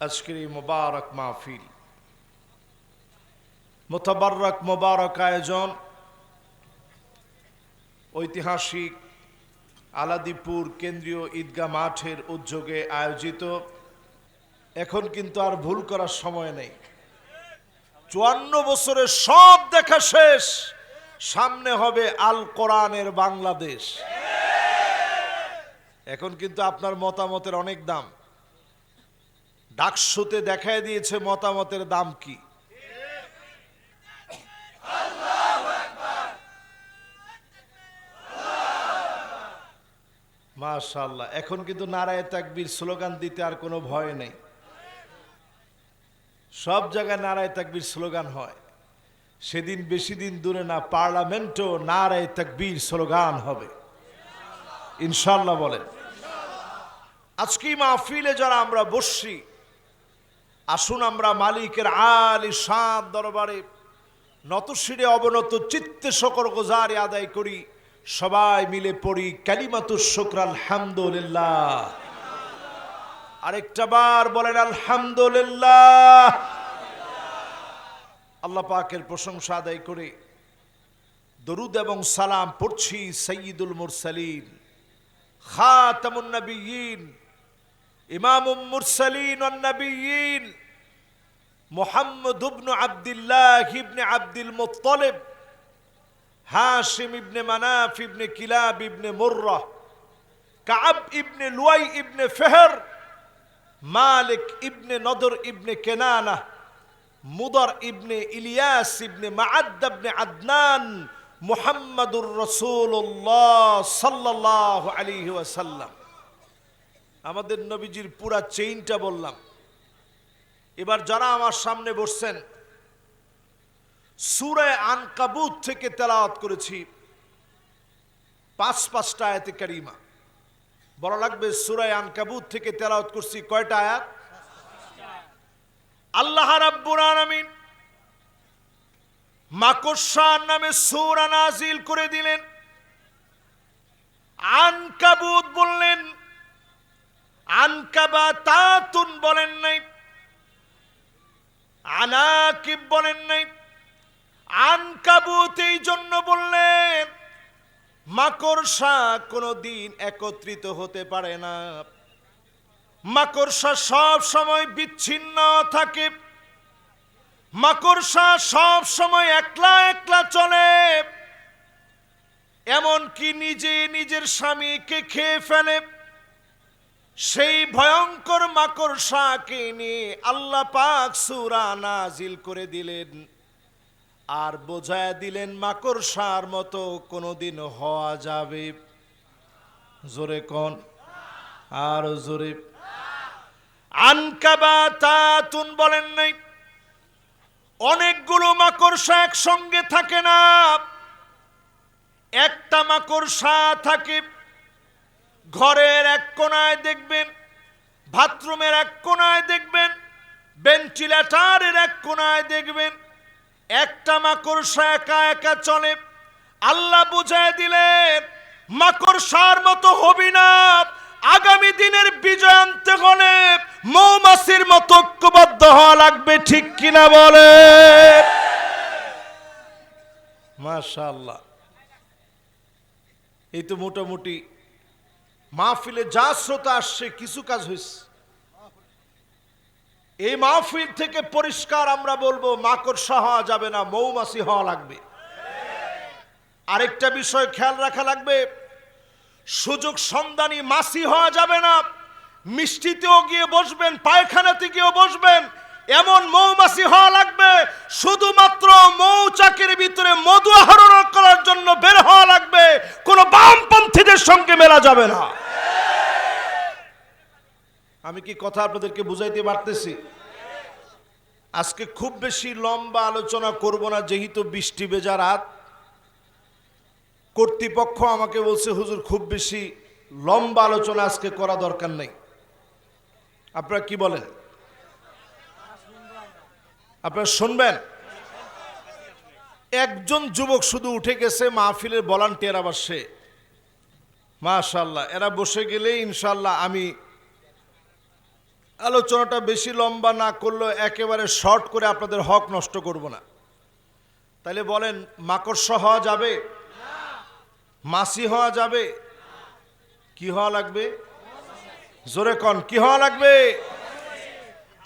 আজকের এই মোবারক মাহফিল, মুতাবাররক মোবারক আয়োজন ঐতিহাসিক আলাদিপুর কেন্দ্রীয় ঈদগাহ মাঠের উদ্যোগে আয়োজিত। এখন কিন্তু আর ভুল করার সময় নেই। 54 বছরের সব দেখা শেষ, সামনে হবে আল কোরআনের বাংলাদেশ। এখন কিন্তু আপনার মতামতের অনেক দাম। ডাকসুতে দেখায় দিয়েছে মতামতের দাম কি। মাশাআল্লাহ, এখন কিন্তু নারায়ে তাকবীর স্লোগান দিতে আর কোনো ভয় নেই। সব জায়গায় নারায়ে তাকবীর স্লোগান হয়। সেদিন বেশি দিন দূরে না, পার্লামেন্টও নারায়ে তাকবীর স্লোগান হবে ইনশাআল্লাহ। বলেন, আজকে মাহফিলে যারা আমরা বসছি, আসুন আমরা মালিকের আলী শান দরবারে নতশিরে অবনত চিত্তে শুকর গুজারি আদায় করি। সবাই মিলে পড়ি কালিমাতুশ শুকর আলহামদুলিল্লাহ। আরেকটা বার বলেন আলহামদুলিল্লাহ। আল্লাহ পাকের প্রশংসা আদায় করে দরুদ এবং সালাম পড়ছি সাইয়্যিদুল মুরসালিন, খাতামুন নবিয়্যিন, ইমামুল মুরসালিন ওয়ান নবিয়্যিন, মুহাম্মদ ইবনে আব্দুল্লাহ ইবনে আব্দুল মুত্তালিব, হাশিম ইবনে মানাফ ইবনে কিলাব ইবনে মুররা, কাব ইবনে লুয়াই ইবনে ফিহর, মালিক ইবনে নদর ইবনে কেনানা, মুদর ইবনে ইলিয়াস ইবনে মাআদ ইবনে আদনান, মুহাম্মাদুর রাসূলুল্লাহ সাল্লাল্লাহু আলাইহি ওয়াসাল্লাম। আমাদের নবীজির পুরা চেইনটা বললাম। এবার যারা আমার সামনে বসছেন, সূরা আনকাবুত থেকে তেলাওয়াত করেছি 5টা আয়াতে কারিমা। বলা লাগবে সূরা আনকাবুত থেকে তেলাওয়াত করছি কয়টা আয়াত? আল্লাহ রাব্বুল আলামিন মাকড়সার নামে সূরা নাজিল করে দিলেন। আনকাবুত বললেন, আনকাবাতাতুন বলেন নাই, আনাকিব বলেন নাই। আনকাবুত এই জন্য বললেন, মাকড়সা কোনদিন একত্রিত হতে পারে না। মাকড়সা সব সময় বিচ্ছিন্ন থাকে। মাকড়সা সব সময় একলা একলা চলে, এমনকি নিজে নিজের স্বামীকে খেয়ে ফেলে। সেই ভয়ঙ্কর মাকড়সাকে নিয়ে আল্লাহ পাক সূরা নাজিল করে দিলেন, আর বোঝায় দিলেন মাকড়সার মতো কোনোদিন হওয়া যাবে। জোরে কোন, আর জোরে। আনকাবাতাতুন বলেন নাই। অনেকগুলো মাকড়সা একসঙ্গে থাকে না, একটা মাকড়সা থাকে। ঘরের এক কোনায় দেখবেন, বাথরুমের এক কোনায় দেখবেন, ভেন্টিলেটরের এক কোনায় দেখবেন, একটা মাকড়সা একা একা চলে। আল্লাহ বুঝায় দিলেন, মাকড়সার মতো হবি না। আগামী দিনের বিজয় আনতে হলে মৌমাছির মতো ঐক্যবদ্ধ হওয়া লাগবে। ঠিক কিনা বলে? মাশাআল্লাহ। এই তো মোটামুটি মাহফিলে যা শ্রোতা আসছে কিছু কাজ হয়েছে। এই মাহফিল থেকে পরিষ্কার আমরা বলবো, মাকড়সা হওয়া যাবে না, মৌমাছি হওয়া লাগবে। আরেকটা বিষয় খেয়াল রাখা লাগবে, সুযোগ সন্ধানী মাছি হওয়া যাবে না। মিষ্টিতেও গিয়ে বসবেন, পায়খানাতে গিয়েও বসবেন, এমন মৌমাছি হওয়া লাগবে। শুধুমাত্র মৌচাকের ভিতরে মধু আহরণ করার জন্য বের হওয়া লাগবে, কোন বামপন্থীদের সঙ্গে মেলা যাবে না। আমি কি কথা আপনাদেরকে বুঝাইতে পারতেছি? আজকে খুব বেশি লম্বা আলোচনা করব না, যেহেতু বৃষ্টি ভেজা রাত। কর্তৃপক্ষ আমাকে বলছে, হুজুর খুব বেশি লম্বা আলোচনা আজকে করা দরকার নেই। আপনারা কি বলেন? আপনারা শুনবেন? একজন যুবক শুধু উঠে গেছে, মাহফিলের ভলান্টিয়ার আবার সে। মাশাআল্লাহ, এরা বসে গেলে ইনশাআল্লাহ আমি আলোচনাটা বেশি লম্বা না করলেও একেবারে শর্ট করে আপনাদের হক নষ্ট করব না। তাইলে বলেন, মাকড়সা হওয়া যাবে? মাছি হওয়া যাবে? কি হওয়া লাগবে? জোরে কন, কি হওয়া লাগবে?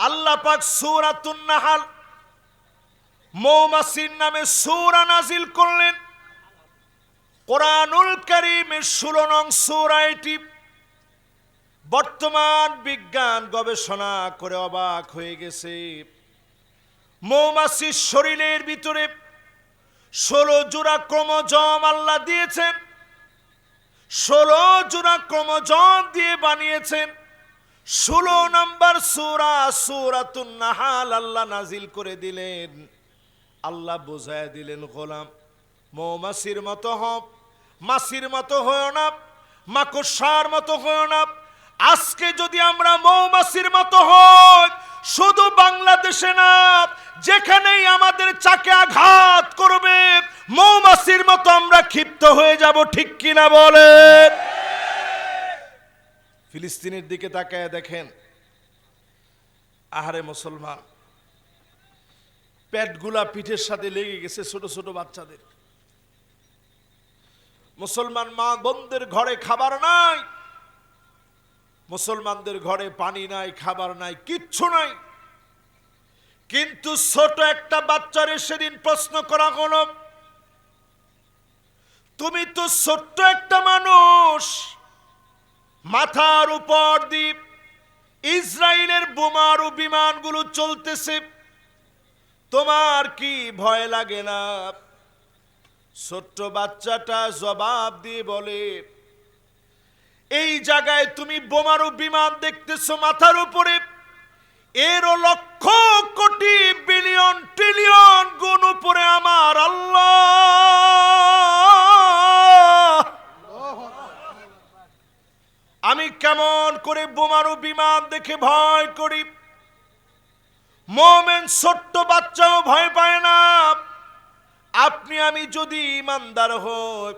আল্লাহ পাক সূরাতুন নাহাল মৌমাছির নামে সূরা নাজিল করলেন। কোরআনুল কারীমের 16 নং সূরা এটি। বর্তমান বিজ্ঞান গবেষণা করে অবাক হয়ে গেছে, মৌমাছির শরীরের ভিতরে 16 জোড়া ক্রোমোজোম আল্লাহ দিয়েছেন। 16 জোড়া ক্রোমোজোম দিয়ে বানিয়েছেন। 16 নম্বর সূরা সূরাতুন নাহাল আল্লাহ নাজিল করে দিলেন। আল্লাহ বোঝায় দিলেন, গোলাম মৌমাছির মতো হও, মাছির মতো হও না, মাকড়সার মতো হও না। আজকে যদি আমরা মৌমাছির মতো হই, শুধু বাংলাদেশে না, যেখানেই আমাদের চাকে আঘাত করবে মৌমাছির মতো আমরা ক্ষিপ্ত হয়ে যাব, ঠিক কিনা বলেন? ফিলিস্তিনের দিকে তাকায় দেখেন, আহারে মুসলমান, পেটগুলা পিঠের সাথে লেগে গেছে ছোট ছোট বাচ্চাদের। মুসলমান মা বোনদের ঘরে খাবার নাই, মুসলমানদের ঘরে পানি নাই, খাবার নাই, কিচ্ছু নাই। কিন্তু ছোট একটা বাচ্চারে সেদিন প্রশ্ন করা হলো, তুমি তো ছোট্ট একটা মানুষ, মাথার উপর দিয়ে ইসরায়েলের বোমার ও বিমানগুলো চলতেছে, তোমার কি ভয় লাগে না? ছোট্ট বাচ্চাটা জবাব দিয়ে বলে, এই জায়গায় তুমি বোমারু বিমান দেখতেছো মাথার উপরে, এরও লক্ষ কোটি বিলিয়ন ট্রিলিয়ন গুণ উপরে আমার আল্লাহ। আমি কেমন করে বোমারু বিমান দেখে ভয় করি? মোমেন ছোট্ট বাচ্চাও ভয় পায় না। আপনি আমি যদি ইমানদার হই,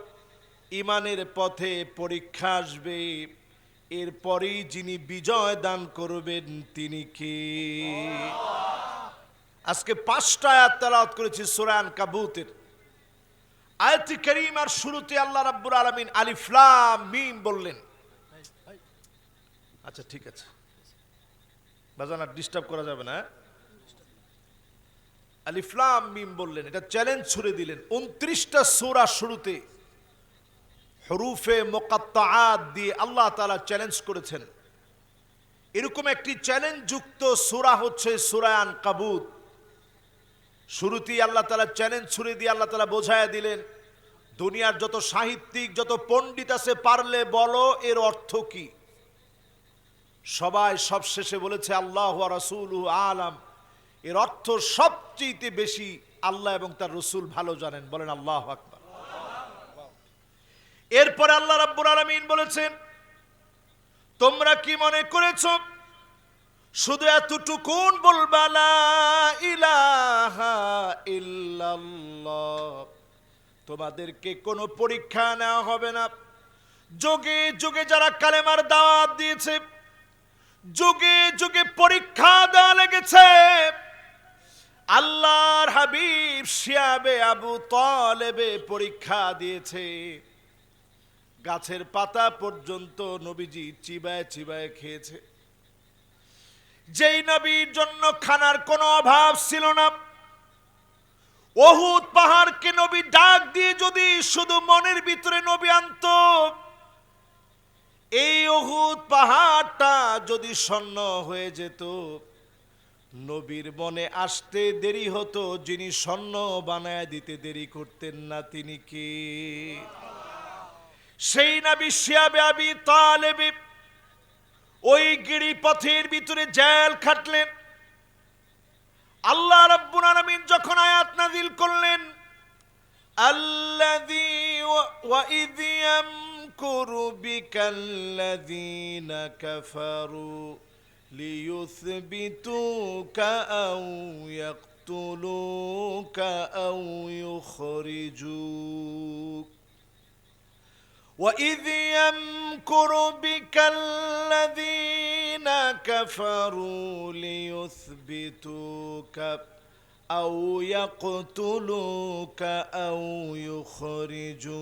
ইমানের পথে পরীক্ষা আসবে, এরপরেই যিনি বিজয় দান করবেন তিনি কে? আজকে 5টা আয়াত তেলাওয়াত করেছি সূরা আনকাবুতের। আয়াতে কারীমার শুরুতে আল্লাহ রাব্বুল আলামিন আলিফ লাম মিম বললেন। আচ্ছা ঠিক আছে, বাজান আর ডিস্টার্ব করা যাবে না। আলিফ লাম মিম বললেন, এটা চ্যালেঞ্জ ছুড়ে দিলেন। 29টা সূরা শুরুতে হরুফে মুকাত্তাআত দিয়ে আল্লাহ তাআলা চ্যালেঞ্জ করেছেন। এরকম একটি চ্যালেঞ্জ যুক্ত সূরা হচ্ছে সূরা আনকাবুত। শুরুতেই আল্লাহ তাআলা চ্যালেঞ্জ ছুড়ে দিয়ে আল্লাহ তাআলা বোঝায়া দিলেন, দুনিয়ার যত সাহিত্যিক, যত পণ্ডিত আছে, পারলে বলো এর অর্থ কি। সবাই সবশেষে বলেছে আল্লাহু ওয়া রাসূলুহু আলাম, এর অর্থ সবচেয়ে বেশি আল্লাহ এবং তার রাসূল ভালো জানেন। বলেন আল্লাহু আকবার। এরপরে আল্লাহ রাব্বুল আলামিন বলেছেন, তোমরা কি মনে করেছো শুধু এতটুকুন বলবা লা ইলাহা ইল্লাল্লাহ, তোমাদেরকে কোনো পরীক্ষা নেওয়া হবে না? যুগে যুগে যারা কালেমার দাওয়াত দিয়েছে, যুগে যুগে পরীক্ষা দেওয়া লেগেছে। আল্লাহর হাবিব শিয়াবে আবু তালেবে পরীক্ষা দিয়েছে, গাছের পাতা পর্যন্ত নবীজি চিবায় চিবায় খেয়েছে। যেই নবীর জন্য খানার কোনো অভাব ছিল না, উহুদ পাহাড়কে নবী ডাক দিয়ে যদি শুধু মনের ভিতরে নবী আনত, এই উহুদ পাহাড়টা যদি স্বর্ণ হয়ে যেত, নবীর মনে আসতে দেরি হতো, যিনি স্বর্ণ বানায় দিতে দেরি করতেন না তিনি কে? সেই নবী শিয়াবে আবি তালেব ওই গিরিপথের ভিতরে জেল খাটলেন। আল্লাহ রাব্বুল আলামিন যখন আয়াত নাযিল করলেন, আল্লাযী ওয়া ইয ইয়ামকুরু বিকাল্লাযীনা কাফারু লিয়ুসবিতুকা আও ইয়াকতুলুকা আও ইউখরিজুক وَإِذْ يَمْكُرُ بِكَ الَّذِينَ كَفَرُوا لِيُثْبِتُوكَ أَوْ يَقْتُلُوكَ أَوْ يُخْرِجُوكَ।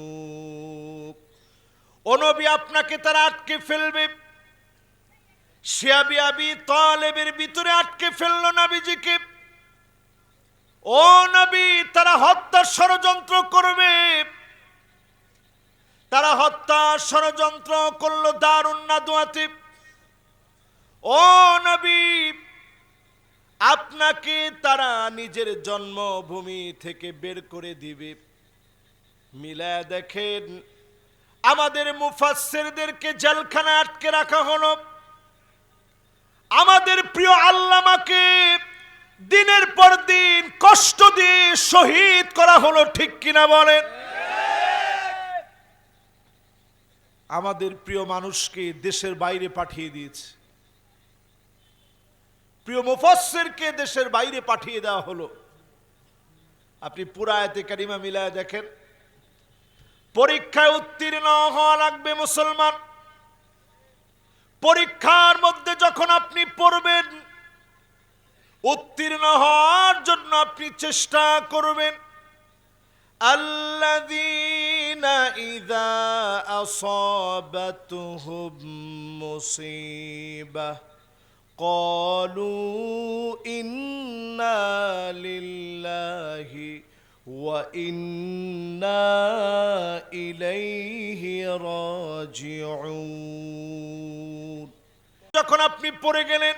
ও নবী, আপনাকে তারা আটকে ফেলবে। শিয়াবি আবি তালেবের ভিতরে আটকে ফেললো নবীজিকে। ও নবী, তারা হত্যার ষড়যন্ত্র করবে। তারা হত্যার ষড়যন্ত্র করলো দারুন নাদওয়াতে। ও নবী, আপনাকে তারা নিজের জন্মভূমি থেকে বের করে দিবে। মিলায়া দেখেন, আমাদের মুফাসসিরদেরকে জেলখানায় আটকে রাখা হলো। আমাদের প্রিয় আল্লামাকে দিনের পর দিন কষ্ট দিয়ে শহীদ করা হলো, ঠিক কিনা বলেন? আমাদের প্রিয় মানুষকে দেশের বাইরে পাঠিয়ে দিয়েছে। প্রিয় মুফাসসিরকে দেশের বাইরে পাঠিয়ে দেওয়া হলো। আপনি পুরা আয়াতে কারিমা মিলায় দেখেন। পরীক্ষায় উত্তীর্ণ হওয়া লাগবে মুসলমান। পরীক্ষার মধ্যে যখন আপনি পড়বেন, উত্তীর্ণ হওয়ার জন্য আপনি চেষ্টা করবেন। আল্লাযীনা ইযা আসাবাতুহুম মুসিবাহ ক্বালু ইন্না লিল্লাহি ওয়া ইন্না ইলাইহি রাজিউন। যখন আপনি পড়ে গেলেন,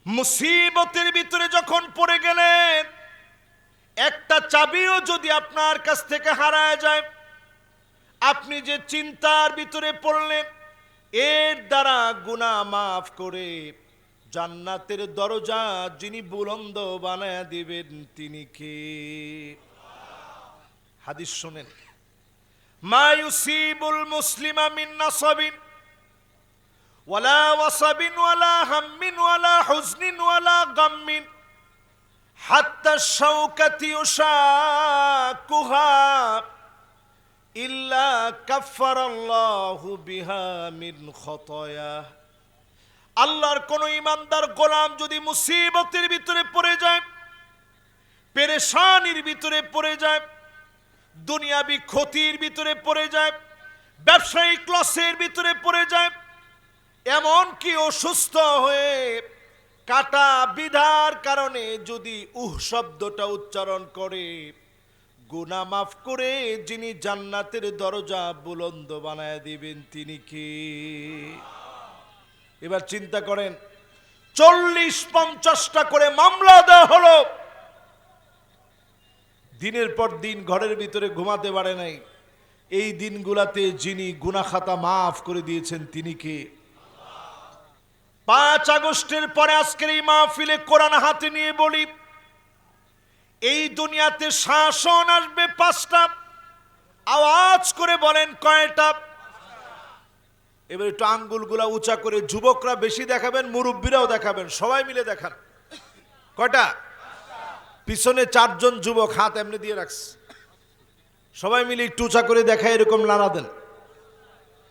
মুসিবতের ভিতরে যখন পড়ে গেলেন, একটা চাবিও যদি আপনার কাছ থেকে হারায় যায়, আপনি যে চিন্তার ভিতরে পড়লেন, এর দ্বারা গুনাহ মাফ করে জান্নাতের দরজা যিনি বুলন্দ বানায়া দিবেন তিনি কে? হাদিস শুনেন। মা ইউসিবুল মুসলিমা মিন নাসাবিন ওয়ালা ওয়াসাবিন ওয়ালা হাম্মিন ওয়ালা হুজনিন ওয়ালা গাম্মিন হাত্তা শাওকাতি ইউশাকুহা ইল্লা কাফফারাল্লাহু বিহা মিন খতায়া। আল্লাহর কোন ইমানদার গোলাম যদি মুসিবতের ভিতরে পড়ে যায়, পেরেশানির ভিতরে পড়ে যায়, দুনিয়াবি ক্ষতির ভিতরে পড়ে যায়, ব্যবসায়িক লসের ভিতরে পড়ে যায়, এমন কি অসুস্থ হয়ে কাটা বিধার কারণে যদি শব্দটা উচ্চারণ করে, গুনাহ মাফ করে যিনি জান্নাতের দরজা বুলন্দ বানায় দিবেন তিনি কে? এবার চিন্তা করেন, 40-50টা করে মামলা দেওয়া হলো। দিনের পর দিন ঘরের ভিতরে ঘুমাতে পারে নাই। এই দিনগুলাতে যিনি গুনাহ খাতা মাফ করে দিয়েছেন তিনি কে? 5 আগস্টের পরে আজকের এই মাহফিলে কোরআন হাতে নিয়ে বলি, এই দুনিয়াতে শাসন আসবে 5টা। আওয়াজ করে বলেন কয়টা? এবার একটু আঙ্গুলগুলা উঁচা করে, যুবকরা বেশি দেখাবেন, মুরব্বীরাও দেখাবেন, সবাই মিলে দেখান। কয়টা? পিছনে 4 জন যুবক হাত এমনি দিয়ে রাখছে, সবাই মিলে একটু উঁচা করে দেখায়, এরকম নাড়া দেন।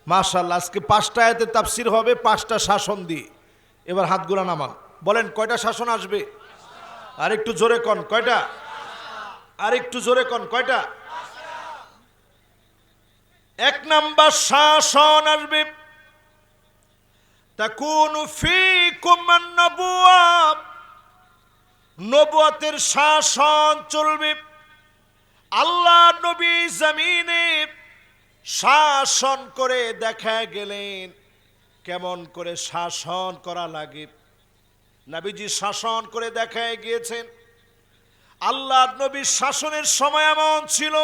মাশাআল্লাহ, আজকে 5টা আয়াতের তাফসীর হবে 5টা শাসন দিয়ে। এবার হাতগুলা নামান, বলেন কয়টা শাসন আসবে? আর একটু জোরে কন কয়টা? আর একটু জোরে কন কয়টা? 1 নাম্বার শাসন আসবে, তাকুনু ফীকুম আন-নবুওয়া, নবুয়তের শাসন চলবে। আল্লাহ নবী জমিনে শাসন করে দেখা গেলেন কেমন করে শাসন করা লাগে। নবীজি শাসন করে দেখায় গিয়েছেন। আল্লাহ নবীর শাসনের সময় এমন ছিল,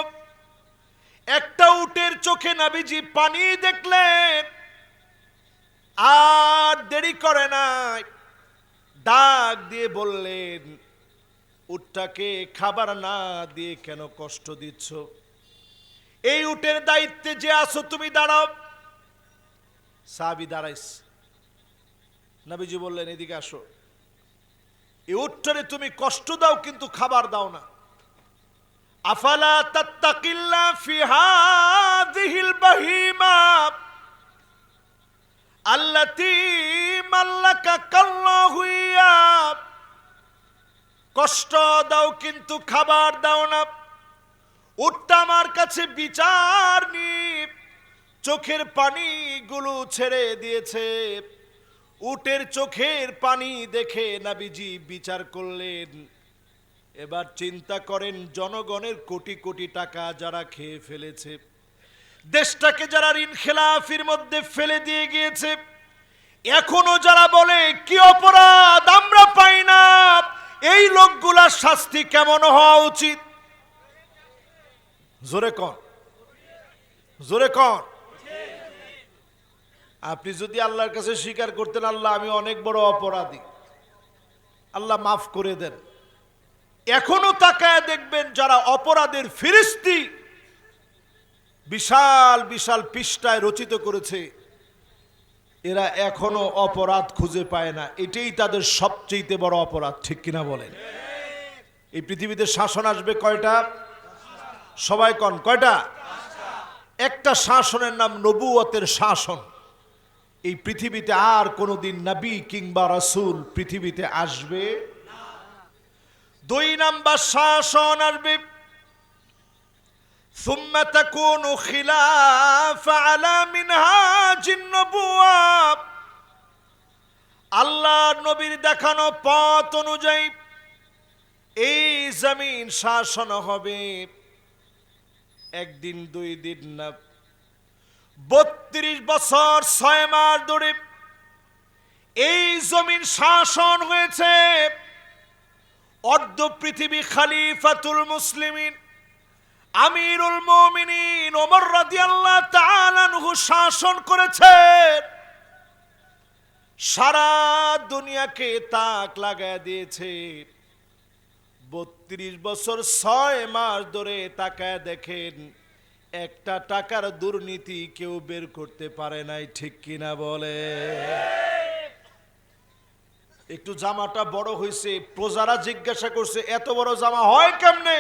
একটা উটের চোখে নবীজি পানি দেখলেন, আর দেরি করে নাই, ডাক দিয়ে বললেন, উটটাকে খাবার না দিয়ে কেন কষ্ট দিচ্ছ? এই উটের দায়িত্বে যে আছো তুমি দাঁড়াও। সাহাবী দাঁড়াইস। নবীজি বললেন, এদিকে আসো, এই উটটারে তুমি কষ্ট দাও কিন্তু খাবার দাও না। আফালা তাত্তাকিল্লা ফি হাযিহিল বাহিমা আল্লাতী মাল্লাকাকাল্লাহু ইয়া। কষ্ট দাও কিন্তু খাবার দাও না। উটটা আমার কাছে বিচার নি, চোখের পানিগুলো ছেড়ে দিয়েছে। উটের চোখের পানি দেখে নবীজি বিচার করলেন। এবার চিন্তা করেন, জনগণের কোটি কোটি টাকা যারা খেয়ে ফেলেছে, দেশটাকে যারা ঋণ খেলাফির মধ্যে ফেলে দিয়ে গিয়েছে, এখনো যারা বলে কি অপরাধ আমরা পাই না, এই লোকগুলার শাস্তি কেমন হওয়া উচিত? জোরে কর, জোরে কর। আপনি যদি আল্লাহর কাছে স্বীকার করতেন, আল্লাহ আমি অনেক বড় অপরাধী, আল্লাহ মাফ করে দেন, এখনো তাকায় দেখবেন যারা অপরাধের ফিরিস্তি বিশাল বিশাল পৃষ্ঠায় রচিত করেছে, এরা এখনো অপরাধ খুঁজে পায় না। এটাই তাদের সবচেয়ে বড় অপরাধ, ঠিক কিনা বলেন? এই পৃথিবীতে শাসন আসবে কয়টা? সবাই কন কয়টা? একটা শাসনের নাম নবুয়তের শাসন। এই পৃথিবীতে আর কোনোদিন নবী কিংবা রাসূল পৃথিবীতে আসবে না। 2 নাম্বার শাসন আসবে, সুম্মা তাকুনু খিলাফা আলা মিনহাজিন নবুওয়া। আল্লাহর নবীর দেখানো পথ অনুযায়ী এই জমিন শাসন হবে। একদিন 2 দিন না, 32 বছর 6 মাস ধরে এই জমিন শাসন হয়েছে। অর্ধ পৃথিবী খলিফাতুল মুসলিমিন আমিরুল মুমিনিন ওমর রাদিয়াল্লাহু তাআলা আনহু শাসন করেছেন। সারা দুনিয়াকে তাক লাগায় দিয়েছে। 32 বছর 6 মাস ধরে তাকায় দেখেন, একটা টাকার দুর্নীতি কেউ বের করতে পারে নাই, ঠিক কিনা বলে? একটু জামাটা বড় হয়েছে, প্রজারা জিজ্ঞাসা করছে এত বড় জামা হয় কেমনে?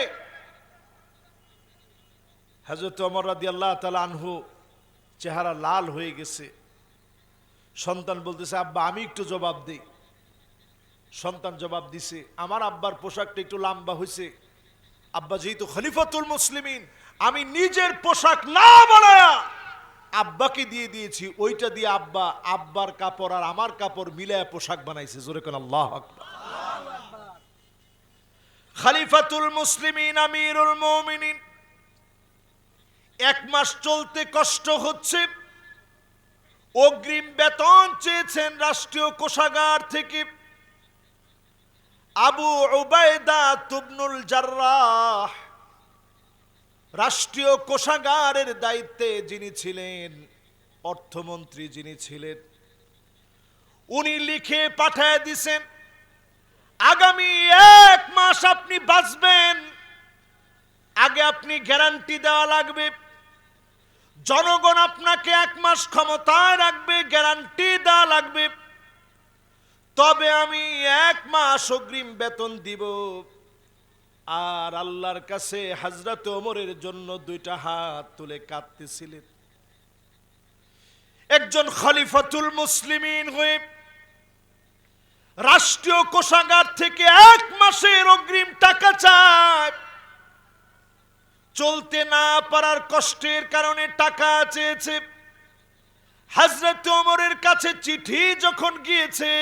হযরত ওমর রাদিয়াল্লাহু তাআলা আনহু চেহারা লাল হয়ে গেছে। সন্তান বলতেছে, আব্বা আমি একটু জবাব দেই। সন্তান জবাব দিছে, আমার আব্বার পোশাকটা একটু লম্বা হয়েছে, আব্বা যেহেতু খলিফাতুল মুসলিমিন, আমি নিজের পোশাক না বানায়া আব্বাকে দিয়ে দিয়েছি, ওইটা দিয়ে আব্বা আব্বার কাপড় আর আমার কাপড় মিলায়া পোশাক বানাইছে। জোরে কোন আল্লাহু আকবার। খলিফাতুল মুসলিমিন আমিরুল মুমিনিন 1 মাস চলতে কষ্ট হচ্ছে। অগ্রিম বেতন চেয়েছেন রাষ্ট্রীয় কোষাগার থেকে। আবু উবাইদা ইবনুল জাররাহ রাষ্ট্রীয় কোষাগারের দায়িত্বে যিনি ছিলেন, অর্থমন্ত্রী যিনি ছিলেন, উনি লিখে পাঠায় দিয়েছেন, আগামী 1 মাস আপনি বাঁচবেন, আগে আপনি গ্যারান্টি দেওয়া লাগবে। জনগণ আপনাকে 1 মাস ক্ষমতায় রাখবে, গ্যারান্টি দেওয়া লাগবে, তবে আমি 1 মাস অগ্রিম বেতন দিব। আর আল্লাহর কাছে হযরত ওমরের জন্য 2টা হাত তুলে কাঁদতেছিলেন। একজন খলিফাতুল মুসলিমিন হয়ে রাষ্ট্রীয় কোষাগার থেকে 1 মাসের অগ্রিম টাকা চায়। চলতে না পারার কষ্টের কারণে টাকা চেয়েছে। হযরত ওমরের কাছে চিঠি যখন গিয়েছে,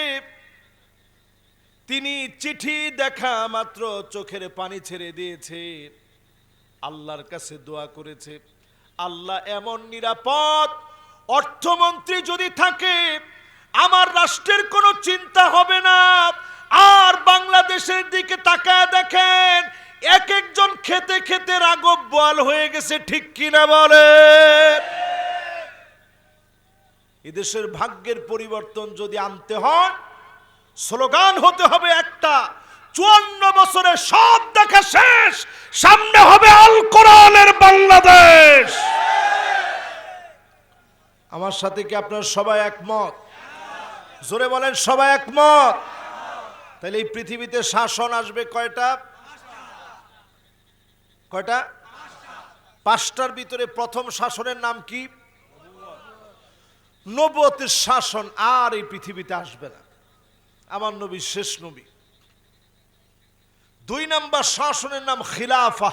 তিনি চিঠি দেখা মাত্র চোখের পানি ছেড়ে দিয়েছে, আল্লাহর কাছে দোয়া করেছে, আল্লাহ এমন নিরাপদ অর্থমন্ত্রী যদি থাকে আমার রাষ্ট্রের কোনো চিন্তা হবে না। আর বাংলাদেশের দিকে তাকায় দেখেন, এক একজন খেতে খেতে রাগব বোয়াল হয়ে গেছে, ঠিক কিনা বলে? এদেশের ভাগ্যের পরিবর্তন যদি আনতে হয়, স্লোগান হতে হবে একটা, 54 বছরে সব দেখা শেষ, সামনে হবে আল কোরআনের বাংলাদেশ। আমার সাথে কি আপনারা সবাই একমত? জোরে বলেন, সবাই একমত? তাহলে এই পৃথিবীতে শাসন আসবে কয়টা? কয়টা? পাঁচটার ভিতরে প্রথম শাসনের নাম কি? নবুয়তের শাসন। আর এই পৃথিবীতে আসবে না, আমার নবী শেষ নবী। 2 নম্বর শাসনের নাম খিলাফা,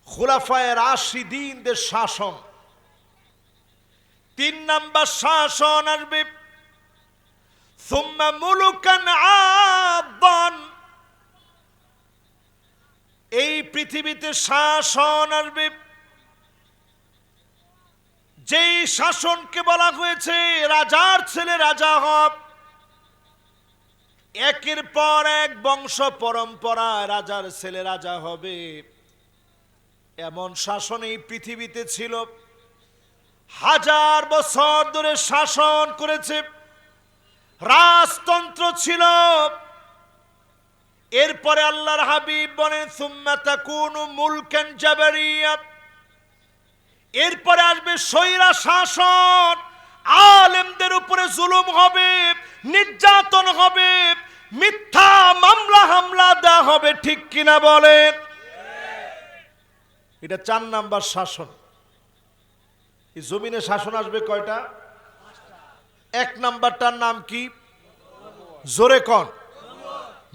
খুলাফায়ে রাশিদিনদের শাসন। 3 নম্বর শাসন আসবে সুম্মা মুলুকান আদান। এই পৃথিবীতে শাসন আসবে যেই শাসনকে বলা হয়েছে রাজার ছেলে রাজা হবে, একের পর এক বংশ পরম্পরা রাজার ছেলে রাজা হবে। এমন শাসন এই পৃথিবীতে ছিল, 1000 বছর ধরে শাসন করেছে, রাজতন্ত্র ছিল। এরপরে আল্লাহর হাবিব বলেন সুম্মা তাকুনু মুলকান জাবারিয়া, এরপরে আসবে স্বৈরা শাসন। আলেমদের উপরে জুলুম হবে, নির্যাতন হবে, মিথ্যা মামলা হামলা দেওয়া হবে, ঠিক কিনা বলেন? এটা 4 নাম্বার শাসন। এই জমিনে শাসন আসবে কয়টা? 1 নাম্বারটার নাম কি? জোরে কোন?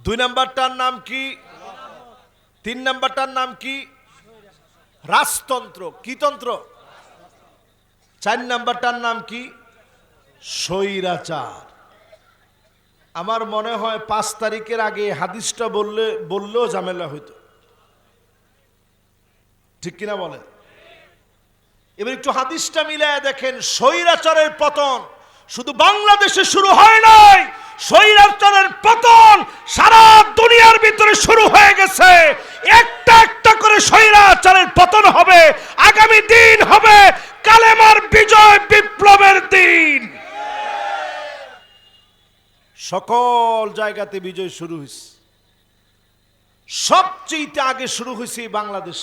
2 নাম্বারটার নাম কি? 3 নাম্বারটার নাম কি? রাজতন্ত্র। কি তন্ত্র? 4 নাম্বারটার নাম কি? স্বৈরাচার। আমার মনে হয় 5 তারিখের আগে হাদিসটা বললেও ঝামেলা হইতো, ঠিক কিনা বলেন? এবার একটু হাদিসটা মিলায় দেখেন। স্বৈরাচারের পতন শুধু বাংলাদেশে শুরু হয় নাই, স্বৈরাচারের পতন সারা দুনিয়ার ভিতরে শুরু হয়ে গেছে। একটা একটা করে স্বৈরাচারের পতন হবে। আগামী দিন হবে কালেমার বিজয়, বিপ্লবের দিন। সকল জায়গাতে বিজয় শুরু হয়েছে, সবচেয়ে আগে শুরু হয়েছে বাংলাদেশ।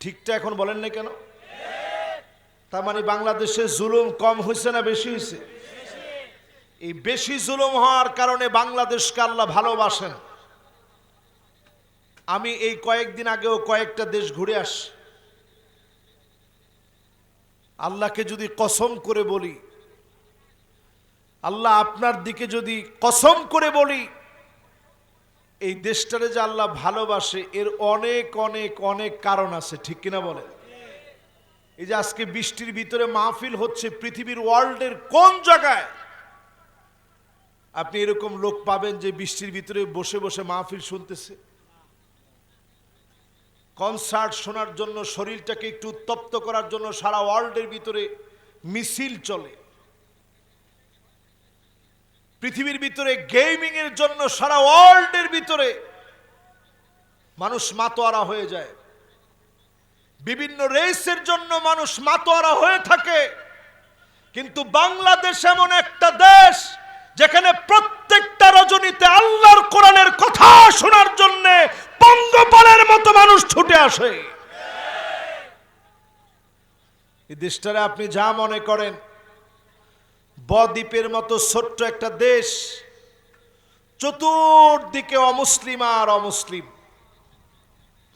ঠিকটা এখন বলেন না কেন? তার মানে বাংলাদেশে জুলুম কম হয়েছে না বেশি হয়েছে? এই বেশি জুলুম হওয়ার কারণে বাংলাদেশকে আল্লাহ ভালোবাসেন। আমি এই কয়েকদিন আগেও কয়েকটা দেশ ঘুরে আসি। আল্লাহকে যদি কসম করে বলি, আল্লাহ আপনার দিকে যদি কসম করে বলি, এই দেশটারে যে আল্লাহ ভালোবাসে এর অনেক অনেক অনেক কারণ আছে, ঠিক কিনা বলেন? এই যে আজকে বৃষ্টির ভিতরে মাহফিল হচ্ছে, পৃথিবীর ওয়ার্ল্ডের কোন জায়গায় আপনি এরকম লোক পাবেন যে বৃষ্টির ভিতরে বসে বসে মাহফিল শুনতেছে? কনসার্ট শোনার জন্য, শরীরটাকে একটু উত্তপ্ত করার জন্য সারা ওয়ার্ল্ডের ভিতরে মিছিল চলে। পৃথিবীর ভিতরে গেমিং এর জন্য সারা ওয়ার্ল্ডের ভিতরে মানুষ মাতোয়ারা হয়ে যায়। বিভিন্ন রেসের জন্য মানুষ মাতোয়ারা হয়ে থাকে। কিন্তু বাংলাদেশ এমন একটা দেশ যেখানে প্রত্যেকটা রজনীতে আল্লাহর কোরআনের কথা শোনার জন্য পঙ্গপালের মতো মানুষ ছুটে আসে। এই দেশটারে আপনি যা মনে করেন, বদ্বীপের মতো ছোট্ট একটা দেশ, চতুর্দিকে অমুসলিম আর অমুসলিম,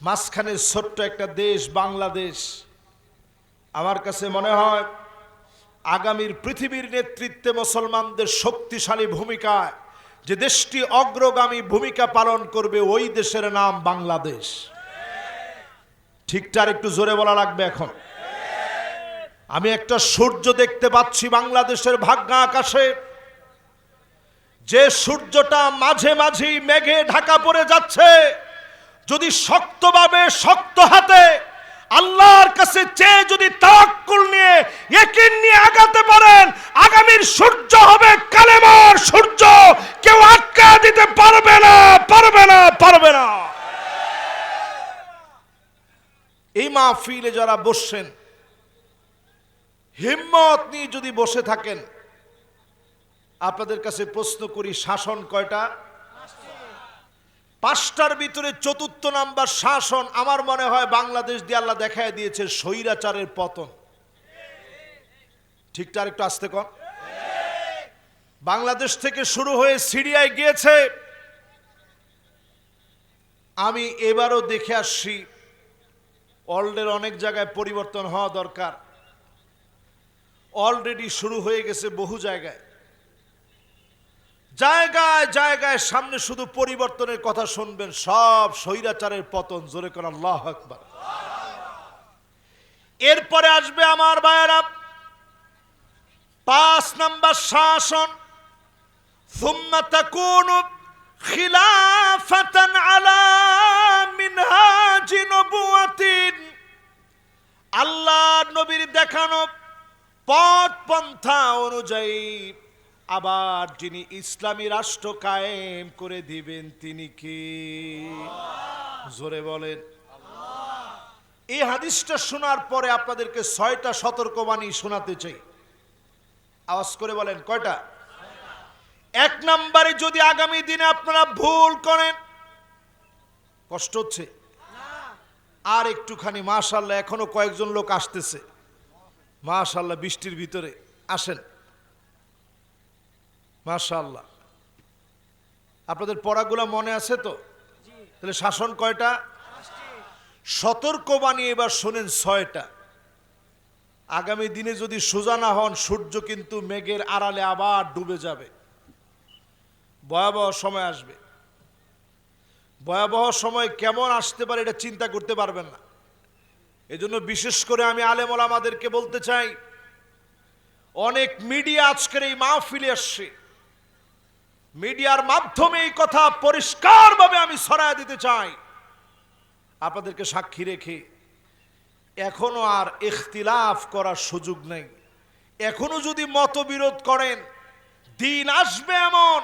মাঝখানে ছোট্ট একটা দেশ বাংলাদেশ। আমার কাছে মনে হয় আগামীর পৃথিবীর নেতৃত্বে মুসলমানদের শক্তিশালী ভূমিকায় যে দেশটি অগ্রগামী ভূমিকা পালন করবে, ওই দেশের নাম বাংলাদেশ। ঠিকঠাক একটু জোরে বলা লাগবে এখন। আমি একটা সূর্য দেখতে পাচ্ছি বাংলাদেশের ভাগ্যা আকাশে, যে সূর্যটা মাঝে মাঝে মেঘে ঢাকা পড়ে যাচ্ছে। যদি শক্তভাবে শক্ত হাতে আল্লাহর কাছে চেয়ে যদি তাওয়াক্কুল নিয়ে ইয়াকিন নিয়ে আগাতে পারেন, আগামীর সূর্য হবে কালেমার সূর্য। কেউ আটকা দিতে পারবে না, পারবে না, পারবে না। এই মাহফিলে যারা বসছেন, হিম্মত নিয়ে যদি বসে থাকেন, আপনাদের কাছে প্রশ্ন করি, শাসন কয়টা? 5টার ভিতরে 4র্থ নাম্বার শাসন আমার মনে হয় বাংলাদেশ দিয়ে আল্লাহ দেখায় দিয়েছে স্বৈরাচারের পতন। ঠিকঠাক একটু আস্তে কর। বাংলাদেশ থেকে শুরু হয়ে সিরিয়ায় গিয়েছে, আমি এবারও দেখে আসছি ওয়ার্ল্ডের অনেক জায়গায় পরিবর্তন হওয়া দরকার। অলরেডি শুরু হয়ে গেছে বহু জায়গায়, জায়গায় জায়গায় সামনে শুধু পরিবর্তনের কথা শুনবেন, সব স্বৈরাচারের পতন। জোরে কোন আল্লাহু আকবার। এরপরে আসবে আমার ভাইয়েরা 5 নাম্বার শাসন, সুম্মা তাকুনু খিলাফাতান আলা মিনহাজি নবুওয়াতিন। আল্লাহর নবীর দেখানো পথ পন্থা অনুযায়ী আবার যিনি ইসলামী রাষ্ট্র কায়েম করে দিবেন তিনি কি? জোরে বলেন। এই হাদিসটা শোনার পরে আপনাদেরকে 6টা সতর্কবাণী শোনাতে চাই। আওয়াজ করে বলেন কয়টা? 1 নম্বরে, যদি আগামী দিনে আপনারা ভুল করেন, কষ্ট হচ্ছে আর একটুখানি, মাশাআল্লাহ এখনো কয়েকজন লোক আসতেছে, মাশাআল্লাহ বৃষ্টির ভিতরে আসেন, মাশাআল্লাহ। আপনাদের পড়াগুলো মনে আছে তো? তাহলে শাসন কয়টা? সতর্কবাণী এবার শোনেন 6টা। আগামী দিনে যদি সোজা না হন, সূর্য কিন্তু মেঘের আড়ালে আবার ডুবে যাবে, ভয়াবহ সময় আসবে। ভয়াবহ সময় কেমন আসতে পারে এটা চিন্তা করতে পারবেন না। এজন্য বিশেষ করে আমি আলেম ওলামাদেরকে বলতে চাই, অনেক মিডিয়া আজকের এই মাহফিলে আসছে, মিডিয়ার মাধ্যমে এই কথা পরিষ্কারভাবে আমি ছড়ায় দিতে চাই আপনাদেরকে সাক্ষী রেখে। এখনো আর ইখতিলাফ করার সুযোগ নেই। এখনো যদি মতবিরোধ করেন, দিন আসবে এমন,